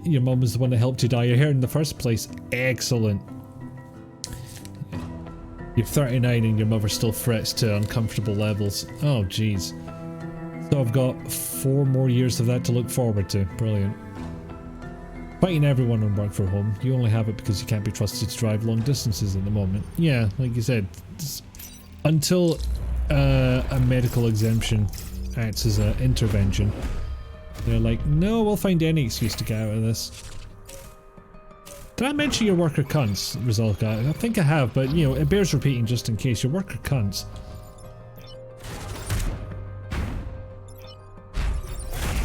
Your mum was the one that helped you dye your hair in the first place. Excellent. You're 39 and your mother still frets to uncomfortable levels. Oh jeez. So I've got 4 more years of that to look forward to. Brilliant. Fighting everyone on work from home. You only have it because you can't be trusted to drive long distances at the moment. Yeah, like you said, until a medical exemption acts as an intervention, they're like, no, we'll find any excuse to get out of this. Did I mention your worker cunts, Rizalka? I think I have, but you know, it bears repeating just in case. Your worker cunts.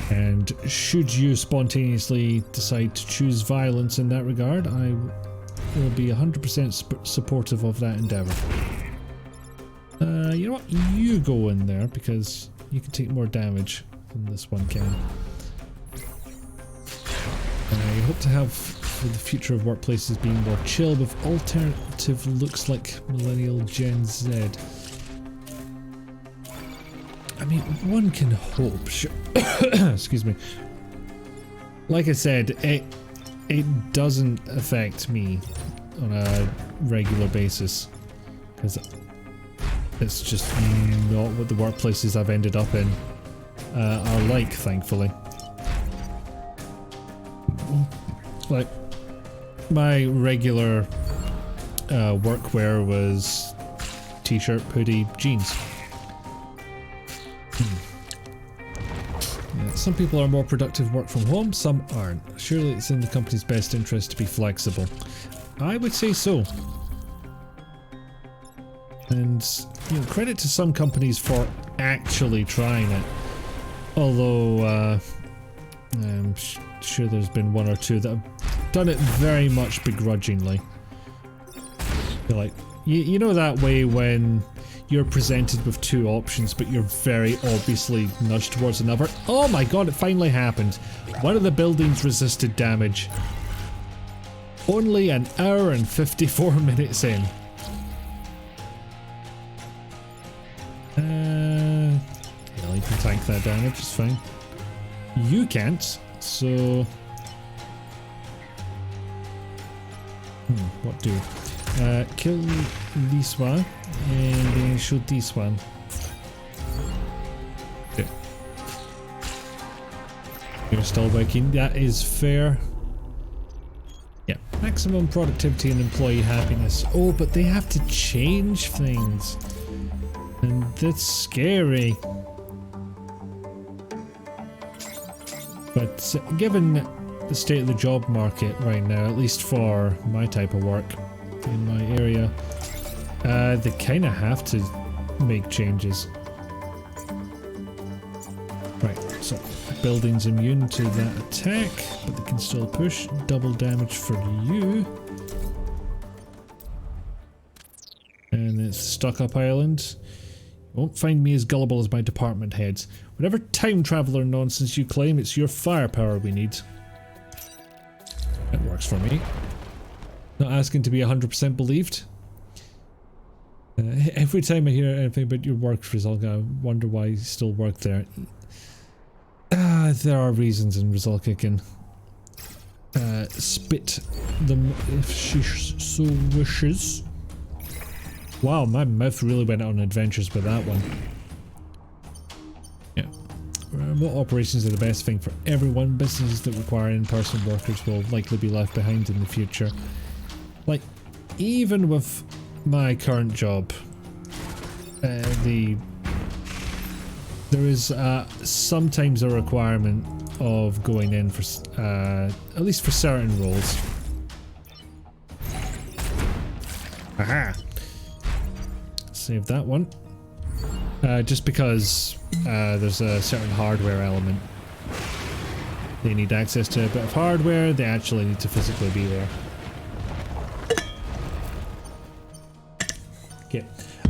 And should you spontaneously decide to choose violence in that regard, I will be 100% supportive of that endeavour. You know what? You go in there because you can take more damage than this one can. I hope to have for the future of workplaces being more chill with alternative looks like Millennial Gen Z. I mean, one can hope, sure. Excuse me. Like I said, it doesn't affect me on a regular basis because it's just not what the workplaces I've ended up in are like, thankfully. Like, my regular workwear was t-shirt, hoodie, jeans. Yeah, some people are more productive work from home, some aren't. Surely it's in the company's best interest to be flexible. I would say so. And you know, credit to some companies for actually trying it. Although I'm sure there's been 1 or 2 that have done it very much begrudgingly. You're like, you know that way when you're presented with 2 options but you're very obviously nudged towards another. Oh my god, it finally happened. One of the buildings resisted damage. Only an hour and 54 minutes in. Yeah, you can tank that damage, it's fine. You can't, so... what do? Kill this one, and then shoot this one. Okay. You're still working, that is fair. Yeah, maximum productivity and employee happiness. Oh, but they have to change things. And that's scary. But given the state of the job market right now, at least for my type of work in my area. They kind of have to make changes. Right, so building's immune to that attack, but they can still push. Double damage for you. And it's Stuck Up Island. You won't find me as gullible as my department heads. Whatever time traveler nonsense you claim, it's your firepower we need. That works for me. Not asking to be 100% believed. Every time I hear anything about your work result, I wonder why you still work there. There are reasons, and Rizalka can spit them if she so wishes. Wow, my mouth really went on adventures with that one. Yeah. Remote operations are the best thing for everyone. Businesses that require in-person workers will likely be left behind in the future. Like, even with my current job, there is sometimes a requirement of going in for, at least for certain roles. Aha! Save that one. Just because there's a certain hardware element. They need access to a bit of hardware, they actually need to physically be there. Okay,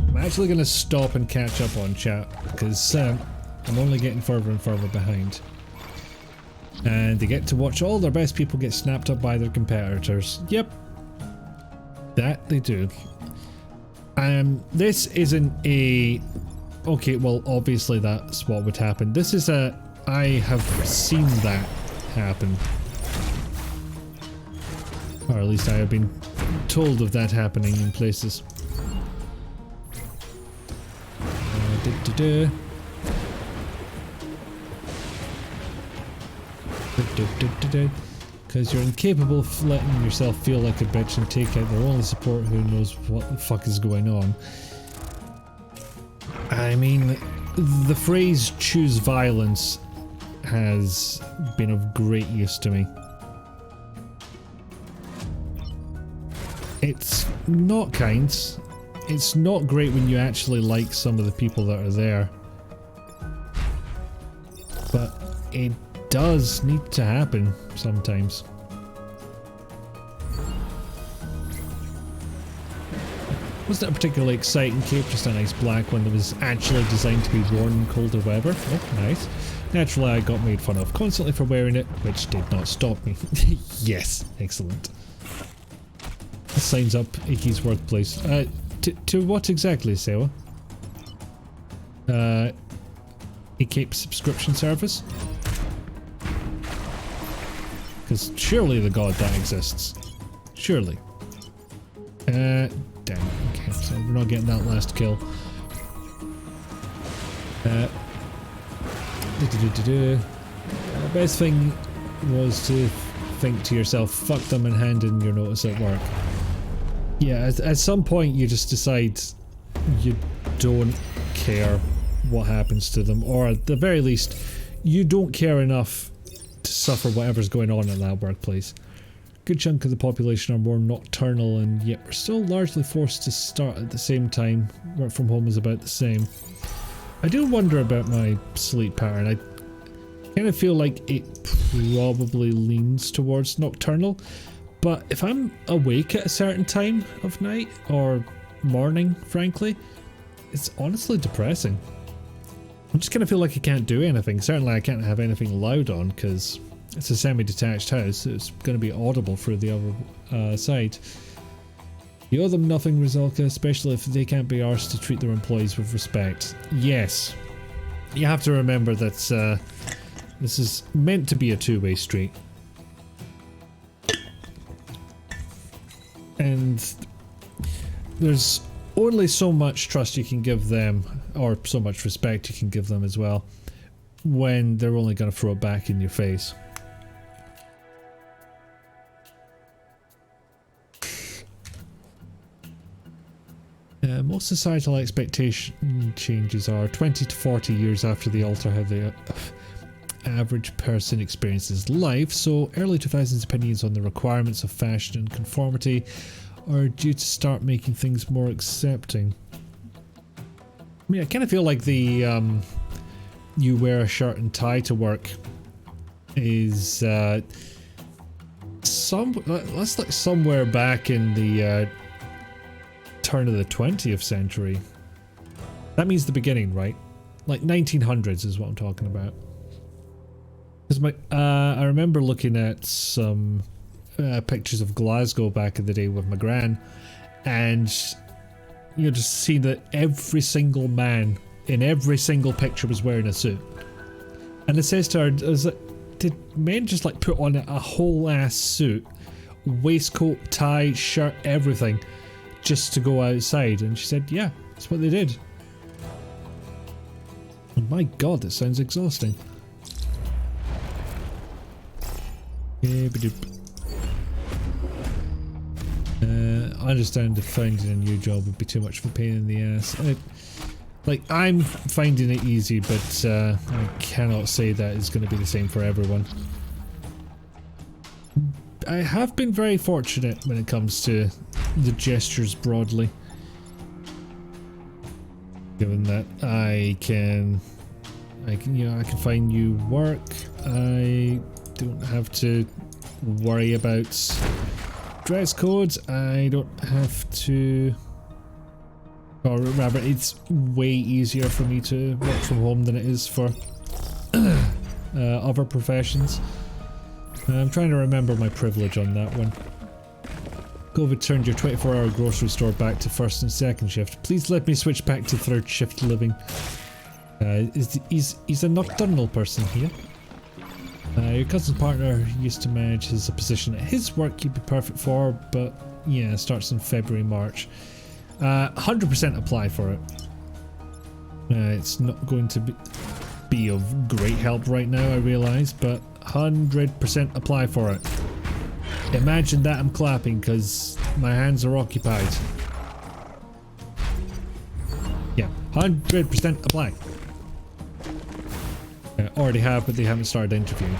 I'm actually going to stop and catch up on chat, because I'm only getting further and further behind. And they get to watch all their best people get snapped up by their competitors. Yep. That they do. This isn't a... Okay, well, obviously that's what would happen. This is a... I have seen that happen. Or at least I have been told of that happening in places. Because you're incapable of letting yourself feel like a bitch and take out their only support who knows what the fuck is going on. I mean, the phrase choose violence has been of great use to me. It's not kind. It's not great when you actually like some of the people that are there. But it does need to happen sometimes. Wasn't a particularly exciting cape, just a nice black one that was actually designed to be worn in colder weather. Oh, nice. Naturally, I got made fun of constantly for wearing it, which did not stop me. Yes, excellent. This signs up Icky's workplace. To what exactly, Sewa? A cape subscription service? Because surely the god that exists. Surely. Damn. Okay, so we're not getting that last kill. The best thing was to think to yourself, fuck them and hand in your notice at work. Yeah, at some point you just decide you don't care what happens to them, or at the very least, you don't care enough to suffer whatever's going on in that workplace. Good chunk of the population are more nocturnal, and yet we're still largely forced to start at the same time. Work from home is about the same. I do wonder about my sleep pattern. I kind of feel like it probably leans towards nocturnal, but if I'm awake at a certain time of night, or morning, frankly, it's honestly depressing. I just kind of feel like I can't do anything. Certainly I can't have anything loud on, because it's a semi-detached house, so it's going to be audible through the other side. You owe them nothing, Rizalka, especially if they can't be arsed to treat their employees with respect. Yes. You have to remember that this is meant to be a two-way street. And there's only so much trust you can give them, or so much respect you can give them as well, when they're only going to throw it back in your face. Most societal expectation changes are 20 to 40 years after the alter how they average person experiences life, so early 2000s opinions on the requirements of fashion and conformity are due to start making things more accepting. I mean, I kind of feel like the you wear a shirt and tie to work is that's like somewhere back in the turn of the 20th century. That means the beginning, right? Like 1900s is what I'm talking about. Because I remember looking at some pictures of Glasgow back in the day with my gran, and you know, just see that every single man in every single picture was wearing a suit. And it says to her, I was like, did men just like put on a whole ass suit, waistcoat, tie, shirt, everything, just to go outside? And she said, yeah, that's what they did. And my god, that sounds exhausting. I understand if finding a new job would be too much of a pain in the ass. Like, I'm finding it easy, but I cannot say that is going to be the same for everyone. I have been very fortunate when it comes to the gestures broadly. Given that I can find new work. I don't have to worry about dress codes. I don't have to, or rather, it's way easier for me to work from home than it is for other professions. I'm trying to remember my privilege on that one. COVID turned your 24-hour grocery store back to first and second shift. Please let me switch back to third shift living. He's a nocturnal person here. Your cousin's partner used to manage his position at his work you'd be perfect for, but yeah, starts in February, March. 100% apply for it. It's not going to be of great help right now, I realise, but 100% apply for it. Imagine that I'm clapping because my hands are occupied. Yeah, 100% apply. Already have, but they haven't started interviewing.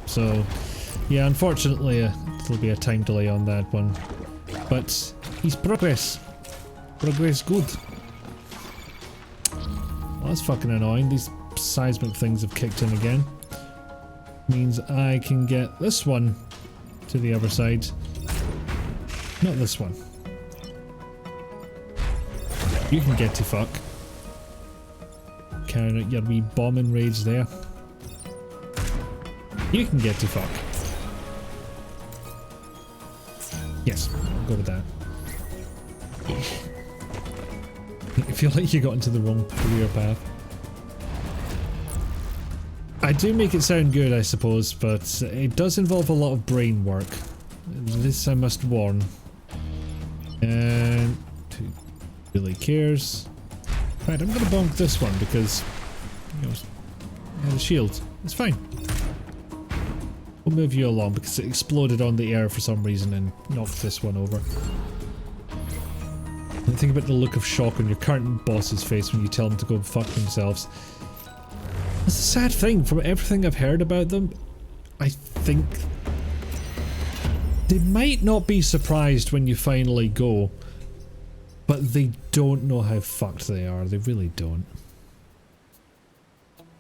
So yeah, unfortunately there'll be a time delay on that one. But he's progress. Progress good. Well, that's fucking annoying. These seismic things have kicked in again. Means I can get this one to the other side. Not this one. You can get to fuck. Carrying out your wee bombing raids there. You can get to fuck. Yes, I'll go with that. I feel like you got into the wrong career path. I do make it sound good, I suppose, but it does involve a lot of brain work. This I must warn. And who really cares? Right, I'm gonna bonk this one because, you know, it has a shield. It's fine. We'll move you along because it exploded on the air for some reason and knocked this one over. And think about the look of shock on your current boss's face when you tell them to go fuck themselves. It's a sad thing. From everything I've heard about them, I think they might not be surprised when you finally go, but they don't know how fucked they are. They really don't.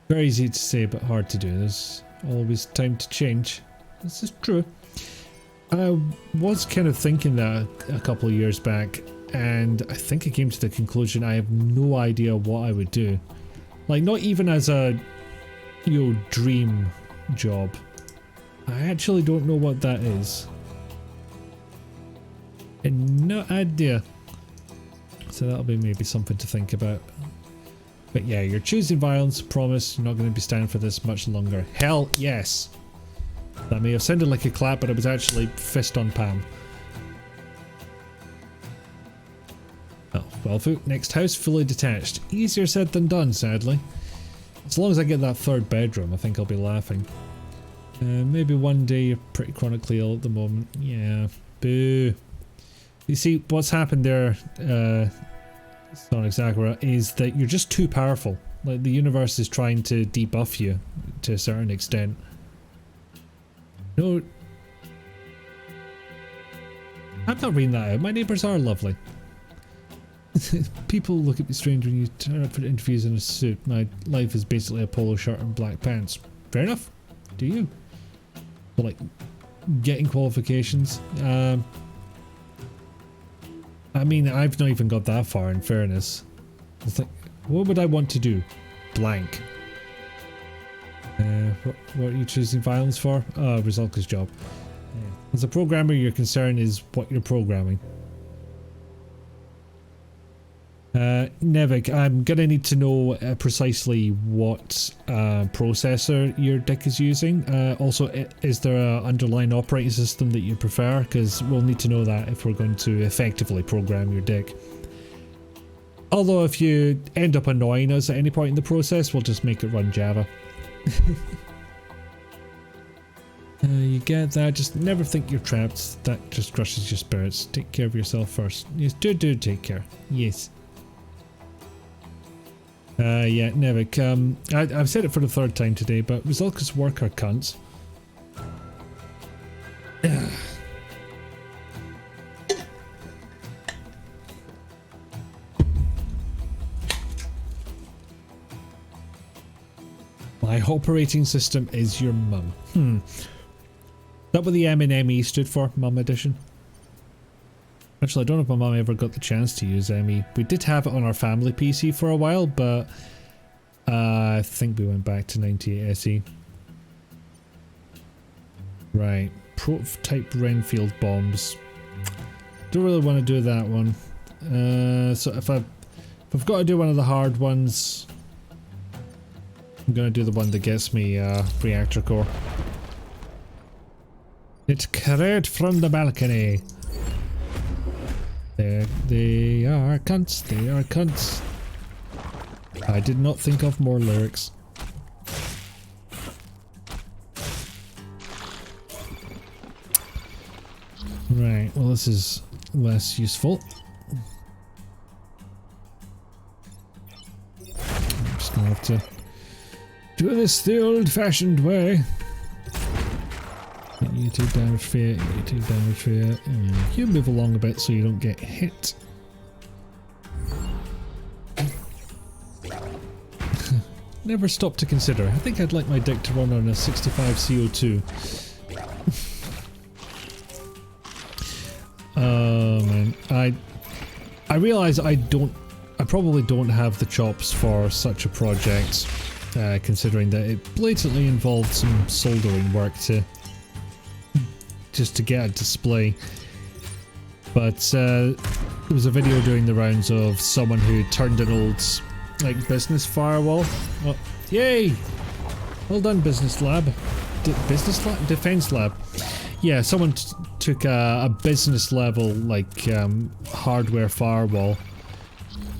Very easy to say, but hard to do. There's always time to change. This is true. I was kind of thinking that a couple of years back, and I think I came to the conclusion I have no idea what I would do. Like, not even as a, you know, dream job. I actually don't know what that is. And no idea. So that'll be maybe something to think about. But yeah, you're choosing violence. Promise you're not going to be standing for this much longer. Hell yes. That may have sounded like a clap, but it was actually fist on palm. Oh, 12 foot. Next house, fully detached. Easier said than done, sadly. As long as I get that third bedroom, I think I'll be laughing. Maybe one day you're pretty chronically ill at the moment. Yeah. Boo. You see, what's happened there Sonic Sakura, is that you're just too powerful. Like, the universe is trying to debuff you to a certain extent. No, I'm not reading that out. My neighbours are lovely. People look at me strange when you turn up for interviews in a suit. My life is basically a polo shirt and black pants. Fair enough. Do you? So, like, getting qualifications. I mean, I've not even got that far, in fairness. It's like, what would I want to do? Blank. What are you choosing violence for? Oh, Rizalka's job. Yeah. As a programmer, your concern is what you're programming. Nevik, I'm gonna need to know precisely what processor your DIC is using. Also, is there an underlying operating system that you prefer? Because we'll need to know that if we're going to effectively program your DIC. Although if you end up annoying us at any point in the process, we'll just make it run Java. You get that, just never think you're trapped. That just crushes your spirits. Take care of yourself first. Yes, do take care. Yes. Yeah, Nevik, I've said it for the third time today, but Rizalka's work are cunts. My operating system is your mum. Is that what the M and ME stood for? Mum edition? Actually, I don't know if my mum ever got the chance to use ME. We did have it on our family PC for a while, but I think we went back to 98 SE. Right, prototype Renfield bombs. Don't really want to do that one. So if I've got to do one of the hard ones, I'm gonna do the one that gets me reactor core. It's carried from the balcony. They are cunts, they are cunts. I did not think of more lyrics. Right, well this is less useful. I'm just gonna have to do this the old-fashioned way. You take damage for it, you take damage for it. You move along a bit so you don't get hit. Never stop to consider. I think I'd like my deck to run on a 65 CO2. Oh man, I realise I probably don't have the chops for such a project, considering that it blatantly involved some soldering work just to get a display. But there was a video doing the rounds of someone who turned an old like business firewall. Oh, yay! Well done, business lab. Business lab? Defense lab. Yeah, someone took a business level like hardware firewall,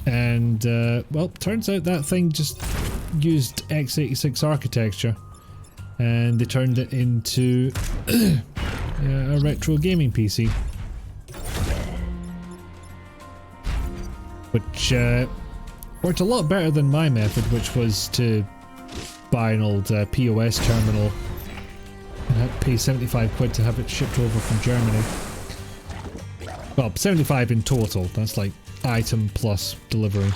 and well, turns out that thing just used x86 architecture, and they turned it into a retro gaming PC, which worked a lot better than my method, which was to buy an old POS terminal and pay 75 quid to have it shipped over from Germany. Well, 75 in total, that's like item plus delivery.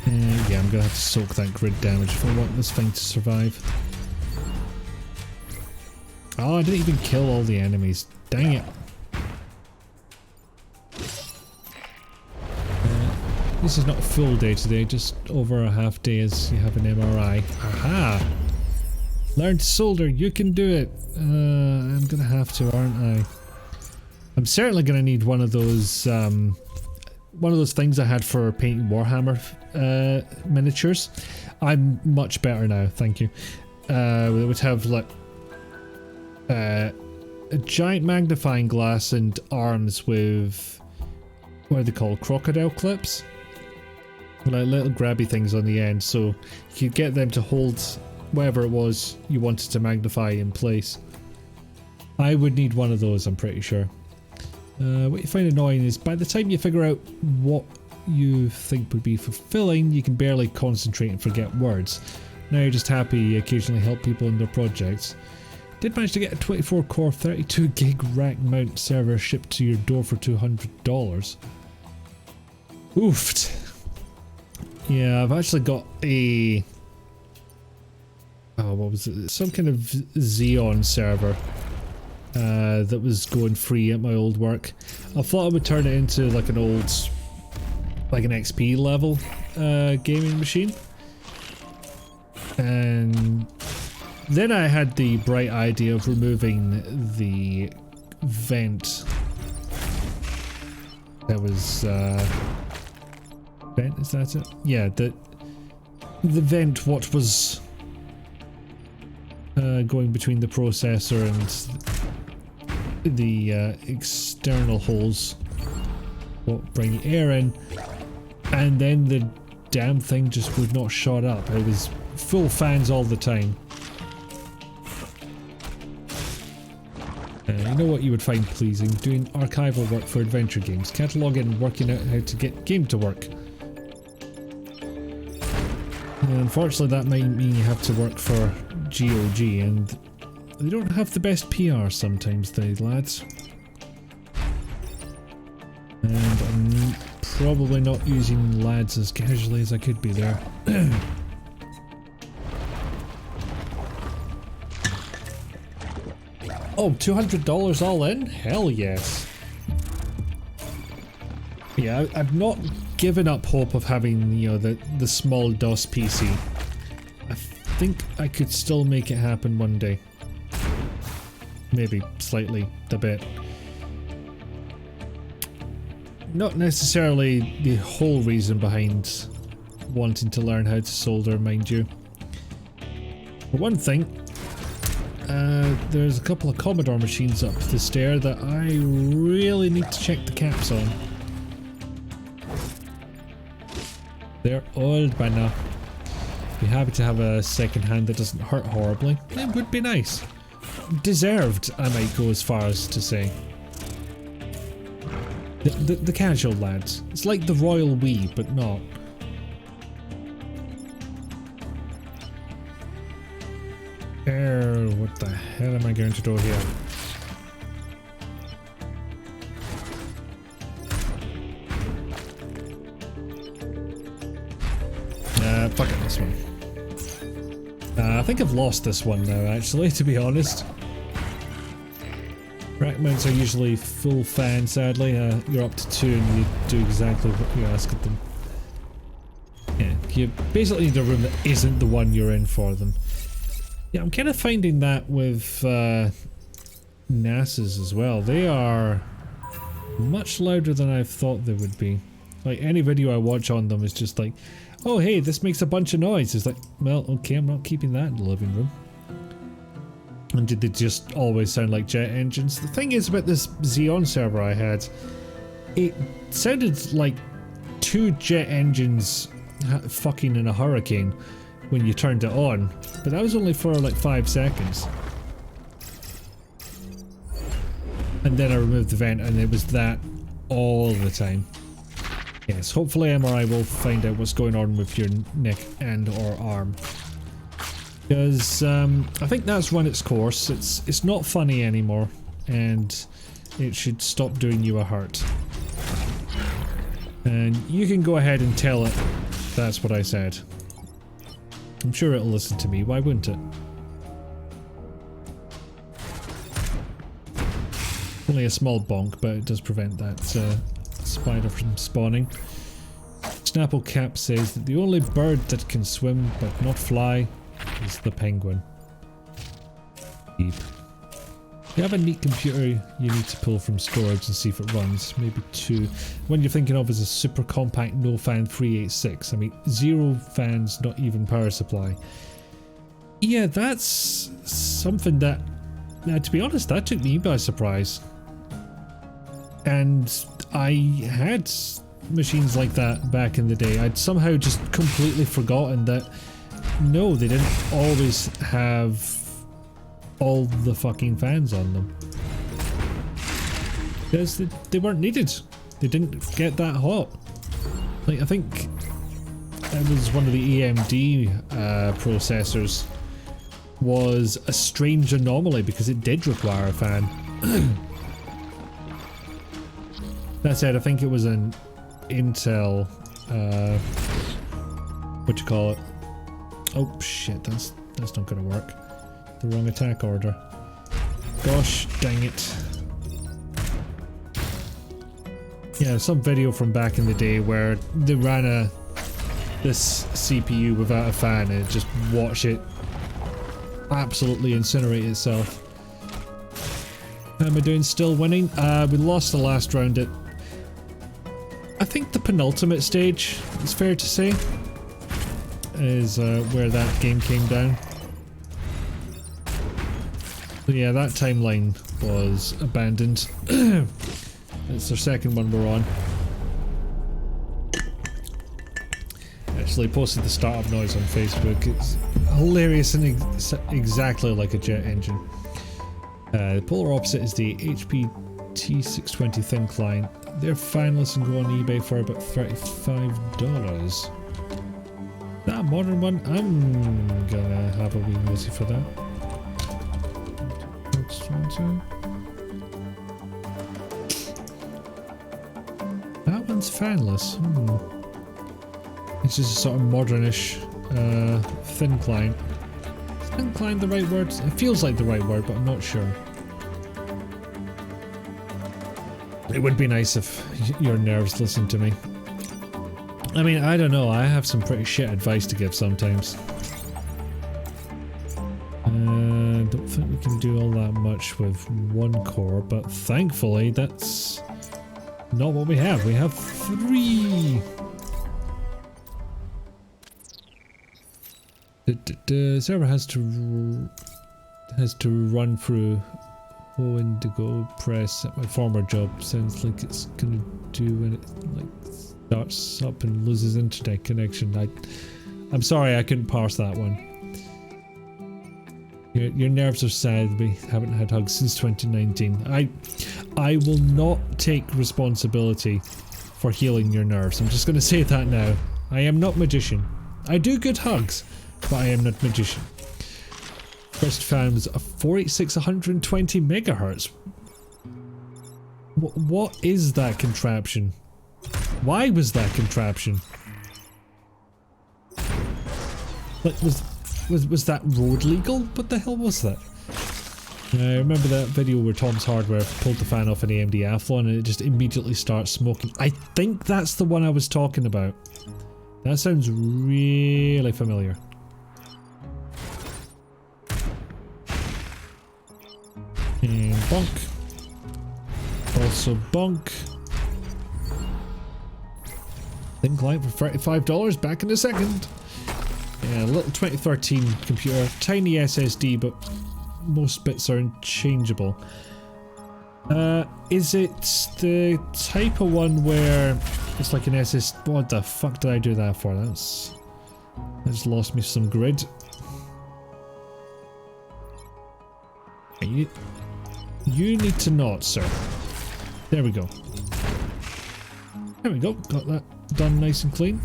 Yeah, I'm gonna have to soak that grid damage if I want this thing to survive. Oh, I didn't even kill all the enemies. Dang it. This is not a full day today, just over a half day as you have an MRI. Aha! Learn to solder, you can do it! I'm gonna have to, aren't I? I'm certainly gonna need one of those things I had for painting Warhammer miniatures. I'm much better now, thank you. It would have like a giant magnifying glass and arms with, what are they called, crocodile clips? Like little grabby things on the end, so you could get them to hold whatever it was you wanted to magnify in place. I would need one of those, I'm pretty sure. What you find annoying is by the time you figure out what you think would be fulfilling, you can barely concentrate and forget words. Now you're just happy you occasionally help people in their projects. Did manage to get a 24 core 32 gig rack mount server shipped to your door for $200. Oofed. Yeah, I've actually got a... oh, what was it? Some kind of Xeon server that was going free at my old work. I thought I would turn it into like an old, like an XP level gaming machine. And then I had the bright idea of removing the vent. That was vent, is that it? Yeah, the vent, what was going between the processor and the external holes, what bring air in, and then the damn thing just would not shut up. It was full fans all the time. You know what you would find pleasing? Doing archival work for adventure games, cataloguing and working out how to get game to work. Unfortunately that might mean you have to work for GOG, and they don't have the best PR sometimes, they lads. And I'm probably not using lads as casually as I could be there. Oh, $200 all in? Hell yes. Yeah, I've not given up hope of having, you know, the small DOS PC. I think I could still make it happen one day. Maybe slightly a bit. Not necessarily the whole reason behind wanting to learn how to solder, mind you. For one thing, there's a couple of Commodore machines up the stair that I really need to check the caps on. They're old by now. Be happy to have a second hand that doesn't hurt horribly. It would be nice. Deserved, I might go as far as to say. The casual lads. It's like the Royal We, but not. What the hell am I going to do here? Fuck it, this one. I think I've lost this one now, actually, to be honest. Rack mounts are usually full fan, sadly. You're up to 2 and you do exactly what you ask of them. Yeah, you basically need a room that isn't the one you're in for them. Yeah, I'm kind of finding that with NASA's as well. They are much louder than I thought they would be. Like, any video I watch on them is just like, oh hey, this makes a bunch of noise. It's like, well, okay, I'm not keeping that in the living room. And did they just always sound like jet engines? The thing is about this Xeon server I had, it sounded like 2 jet engines fucking in a hurricane when you turned it on, but that was only for like 5 seconds. And then I removed the vent and it was that all the time. Yes, hopefully MRI will find out what's going on with your neck and or arm. Because I think that's run its course. It's not funny anymore, and it should stop doing you a hurt. And you can go ahead and tell it that's what I said. I'm sure it'll listen to me, why wouldn't it? Only a small bonk, but it does prevent that spider from spawning. Snapple Cap says that the only bird that can swim but not fly is the penguin. Deep. You have a neat computer you need to pull from storage and see if it runs. Maybe 2. One you're thinking of is a super compact no fan 386. I mean, 0 fans, not even power supply. Yeah, that's something that, now to be honest, that took me by surprise. And I had machines like that back in the day. I'd somehow just completely forgotten that no, they didn't always have all the fucking fans on them. Because they weren't needed. They didn't get that hot. Like, I think it was one of the AMD processors was a strange anomaly because it did require a fan. That said, I think it was an Intel, what you call it? Oh shit, that's not gonna work. The wrong attack order. Gosh dang it. Yeah, some video from back in the day where they ran this CPU without a fan and it just watched it absolutely incinerate itself. How am I doing? Still winning? We lost the last round at, I think, the penultimate stage, it's fair to say, is where that game came down. So yeah, that timeline was abandoned. It's the second one we're on. Actually posted the startup noise on Facebook. It's hilarious and exactly like a jet engine. The polar opposite is the HP T620 thin client. They're fanless and go on eBay for about $35. That modern one, I'm gonna have a wee nosy for that. That one's fanless. It's just a sort of modernish thin client. Is thin client the right word? It feels like the right word, but I'm not sure. It would be nice if your nerves listened to me. I mean, I don't know, I have some pretty shit advice to give sometimes. Don't think we can do all that much with one core, but thankfully that's not what we have. We have 3! The server has to run through Indigo Press at my former job. Sounds like it's gonna do when it like starts up and loses internet connection. I'm sorry I couldn't parse that one. Your nerves are sad. We haven't had hugs since 2019. I will not take responsibility for healing your nerves. I'm just gonna say that now. I am not magician. I do good hugs, but I am not magician. First fan was a 486 120 megahertz. What is that contraption? Why was that contraption? Like, was that road legal? What the hell was that? I remember that video where Tom's Hardware pulled the fan off an AMD Athlon and it just immediately starts smoking. I think that's the one I was talking about. That sounds really familiar. And bonk. Also bonk. Thin client for $35, back in a second. Yeah, a little 2013 computer, tiny SSD, but most bits are unchangeable. Is it the type of one where it's like an SSD? What the fuck did I do that for? That's lost me some grid. You need to not, sir. There we go. There we go. Got that done nice and clean.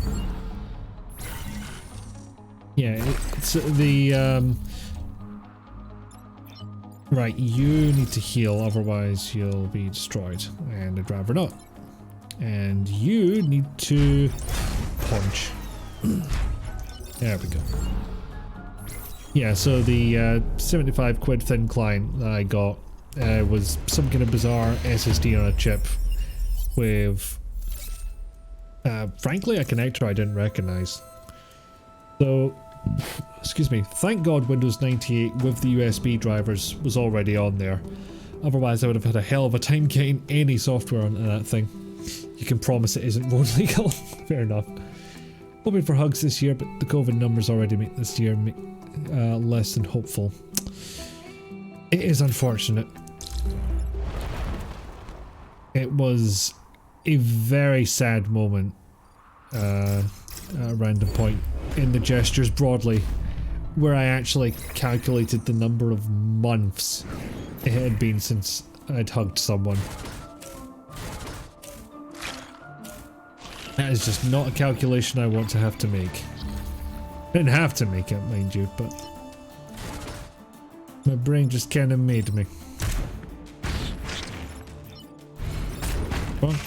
Yeah, it's the right, you need to heal, otherwise you'll be destroyed, and I'd rather not. And you need to punch. There we go. Yeah, so the 75 quid thin client that I got was some kind of bizarre SSD on a chip with frankly a connector I didn't recognize. So, excuse me, thank God Windows 98 with the USB drivers was already on there. Otherwise I would have had a hell of a time getting any software onto that thing. You can promise it isn't road legal. Fair enough. Hoping for hugs this year, but the COVID numbers already make this year less than hopeful. It is unfortunate. It was a very sad moment at a random point in the gestures broadly, where I actually calculated the number of months it had been since I'd hugged someone. That is just not a calculation I want to have to make. Didn't have to make it, mind you, but my brain just kind of made me. Bonk.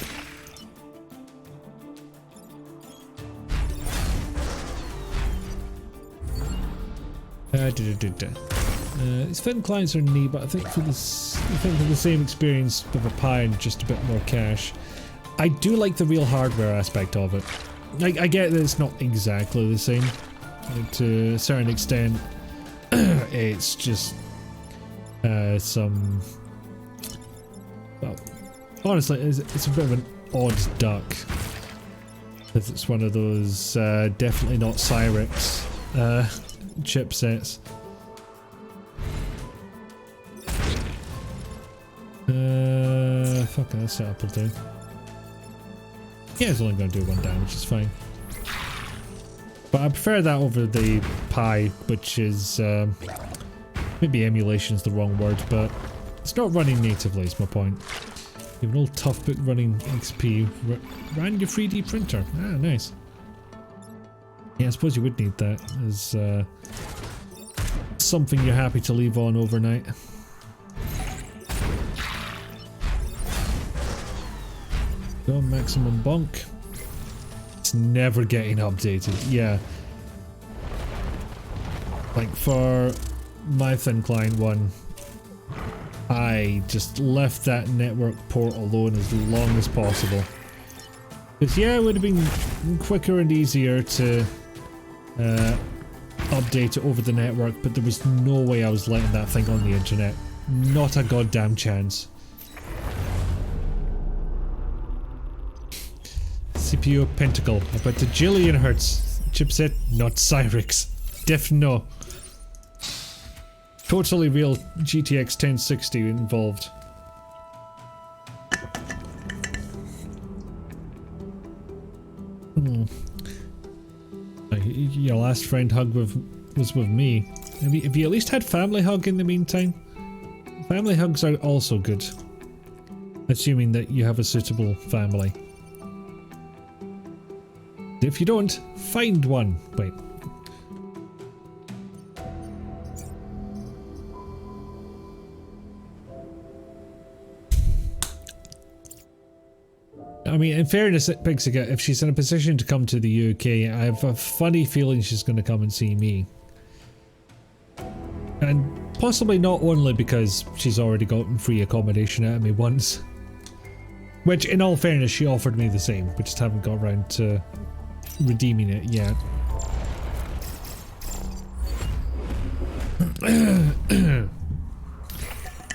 These thin clients are neat, but I think for this, for the same experience with a pie and just a bit more cash, I do like the real hardware aspect of it. I get that it's not exactly the same. Like, to a certain extent, it's just some. Well, honestly, it's a bit of an odd duck. Because it's one of those definitely not Cyrix chipsets. Fucking that setup will do. Yeah, it's only going to do 1 damage, it's fine. But I prefer that over the Pi, which is maybe emulation's the wrong word, but it's not running natively is my point. You have an old Toughbook running XP, ran your 3D printer. Ah, nice. Yeah, I suppose you would need that as something you're happy to leave on overnight. Go maximum bonk. It's never getting updated. Yeah. Like for my thin client one, I just left that network port alone as long as possible. Because yeah, it would have been quicker and easier to update it over the network, but there was no way I was letting that thing on the internet. Not a goddamn chance. CPU Pentacle, about a jillion hertz. Chipset, not Cyrix. Def no. Totally real GTX 1060 involved. Your last friend hug was with me. Have you at least had family hug in the meantime? Family hugs are also good. Assuming that you have a suitable family. If you don't, find one. Wait. I mean, in fairness, Pixica, if she's in a position to come to the UK, I have a funny feeling she's going to come and see me. And possibly not only because she's already gotten free accommodation out of me once. Which, in all fairness, she offered me the same. We just haven't got around to redeeming it yet.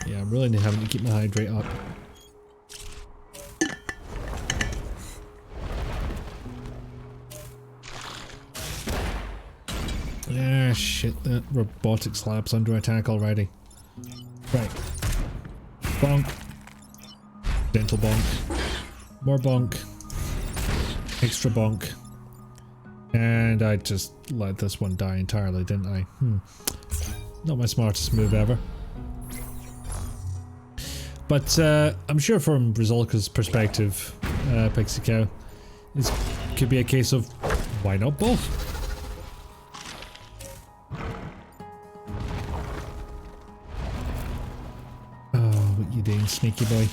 Yeah, I'm really having to keep my hydrate up. Ah, shit, that robotic slab's under attack already. Right. Bonk. Dental bonk. More bonk. Extra bonk. And I just let this one die entirely, didn't I? Not my smartest move ever. But I'm sure from Rizolka's perspective, Pixie Cow, this could be a case of why not both? Oh, what you doing, sneaky boy?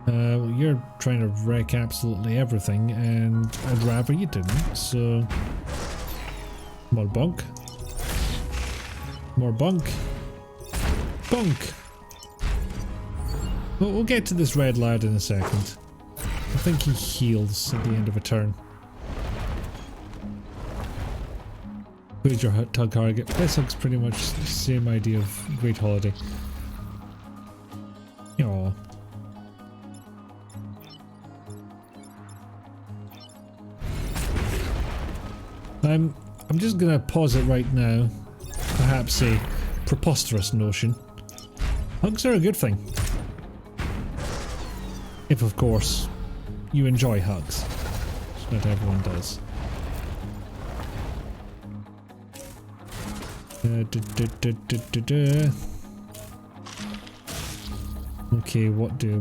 Well, you're trying to wreck absolutely everything, and I'd rather you didn't, so... More bonk. More bonk. Bonk! We'll get to this red lad in a second. I think he heals at the end of a turn. Who's your tug target? This looks pretty much the same idea of Great Holiday. Aww. I'm just gonna pause it right now. Perhaps a preposterous notion. Hugs are a good thing. If, of course, you enjoy hugs. Which not everyone does. Okay, what do?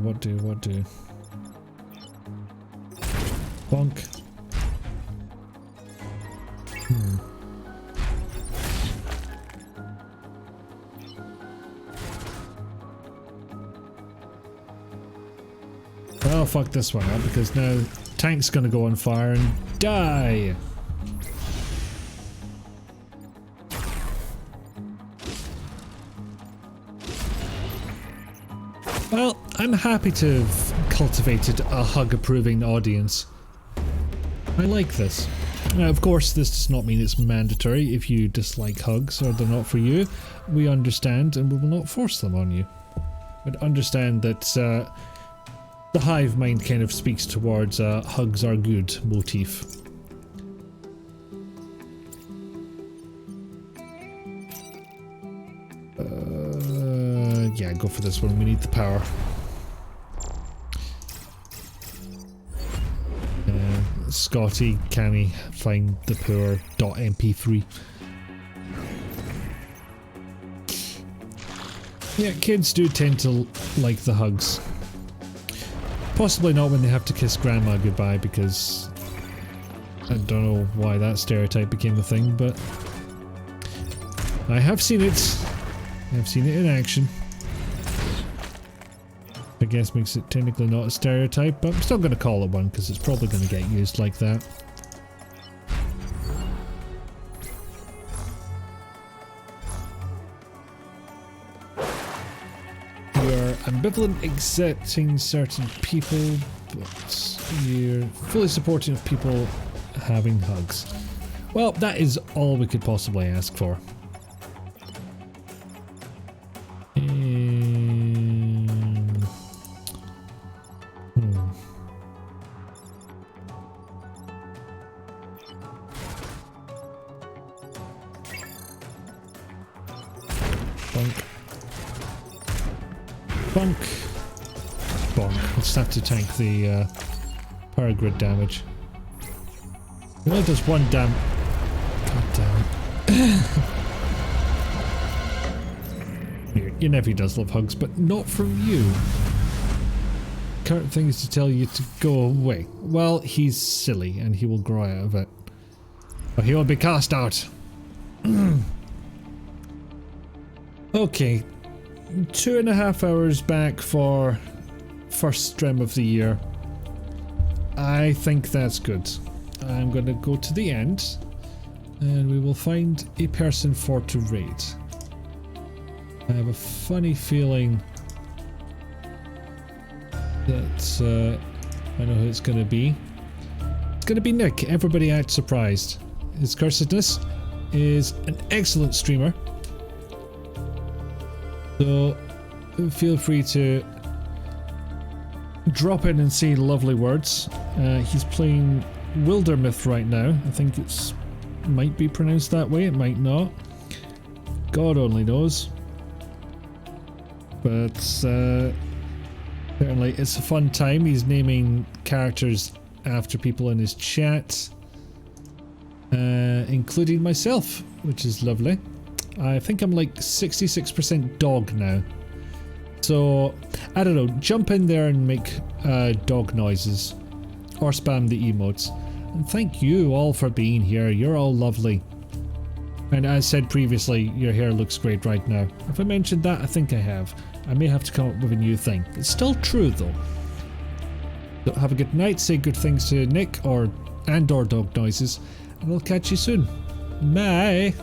Bonk. Well, fuck this one up because now tank's gonna go on fire and die. Well, I'm happy to have cultivated a hug-approving audience. I like this. Now, of course, this does not mean it's mandatory. If you dislike hugs or they're not for you, we understand and we will not force them on you. But understand that the hive mind kind of speaks towards hugs are good motif. Yeah, go for this one. We need the power. Scotty, can he find the poor .mp3? Yeah, kids do tend to like the hugs. Possibly not when they have to kiss grandma goodbye, because I don't know why that stereotype became a thing, but I have seen it. I've seen it in action. I guess makes it technically not a stereotype, but I'm still going to call it one because it's probably going to get used like that. You're ambivalent accepting certain people, but you're fully supporting of people having hugs. Well, that is all we could possibly ask for. Bonk. Bonk. Bonk. Let's have to tank the power grid damage. It only does one damn. God damn it. Your nephew does love hugs, but not from you. Current thing is to tell you to go away. Well, he's silly and he will grow out of it. But he will be cast out. Okay, 2.5 hours back for first stream of the year. I think that's good. I'm going to go to the end and we will find a person for to raid. I have a funny feeling that I know who it's going to be. It's going to be Nick. Everybody act surprised. His cursedness is an excellent streamer. So feel free to drop in and say lovely words. He's playing Wildermyth right now. I think it's might be pronounced that way, it might not. God only knows. But certainly it's a fun time. He's naming characters after people in his chat, including myself, which is lovely. I think I'm like 66% dog now. So, I don't know, jump in there and make dog noises. Or spam the emotes. And thank you all for being here, you're all lovely. And as said previously, your hair looks great right now. If I mentioned that, I think I have. I may have to come up with a new thing. It's still true though. So have a good night, say good things to Nick or dog noises, and I'll catch you soon. Bye!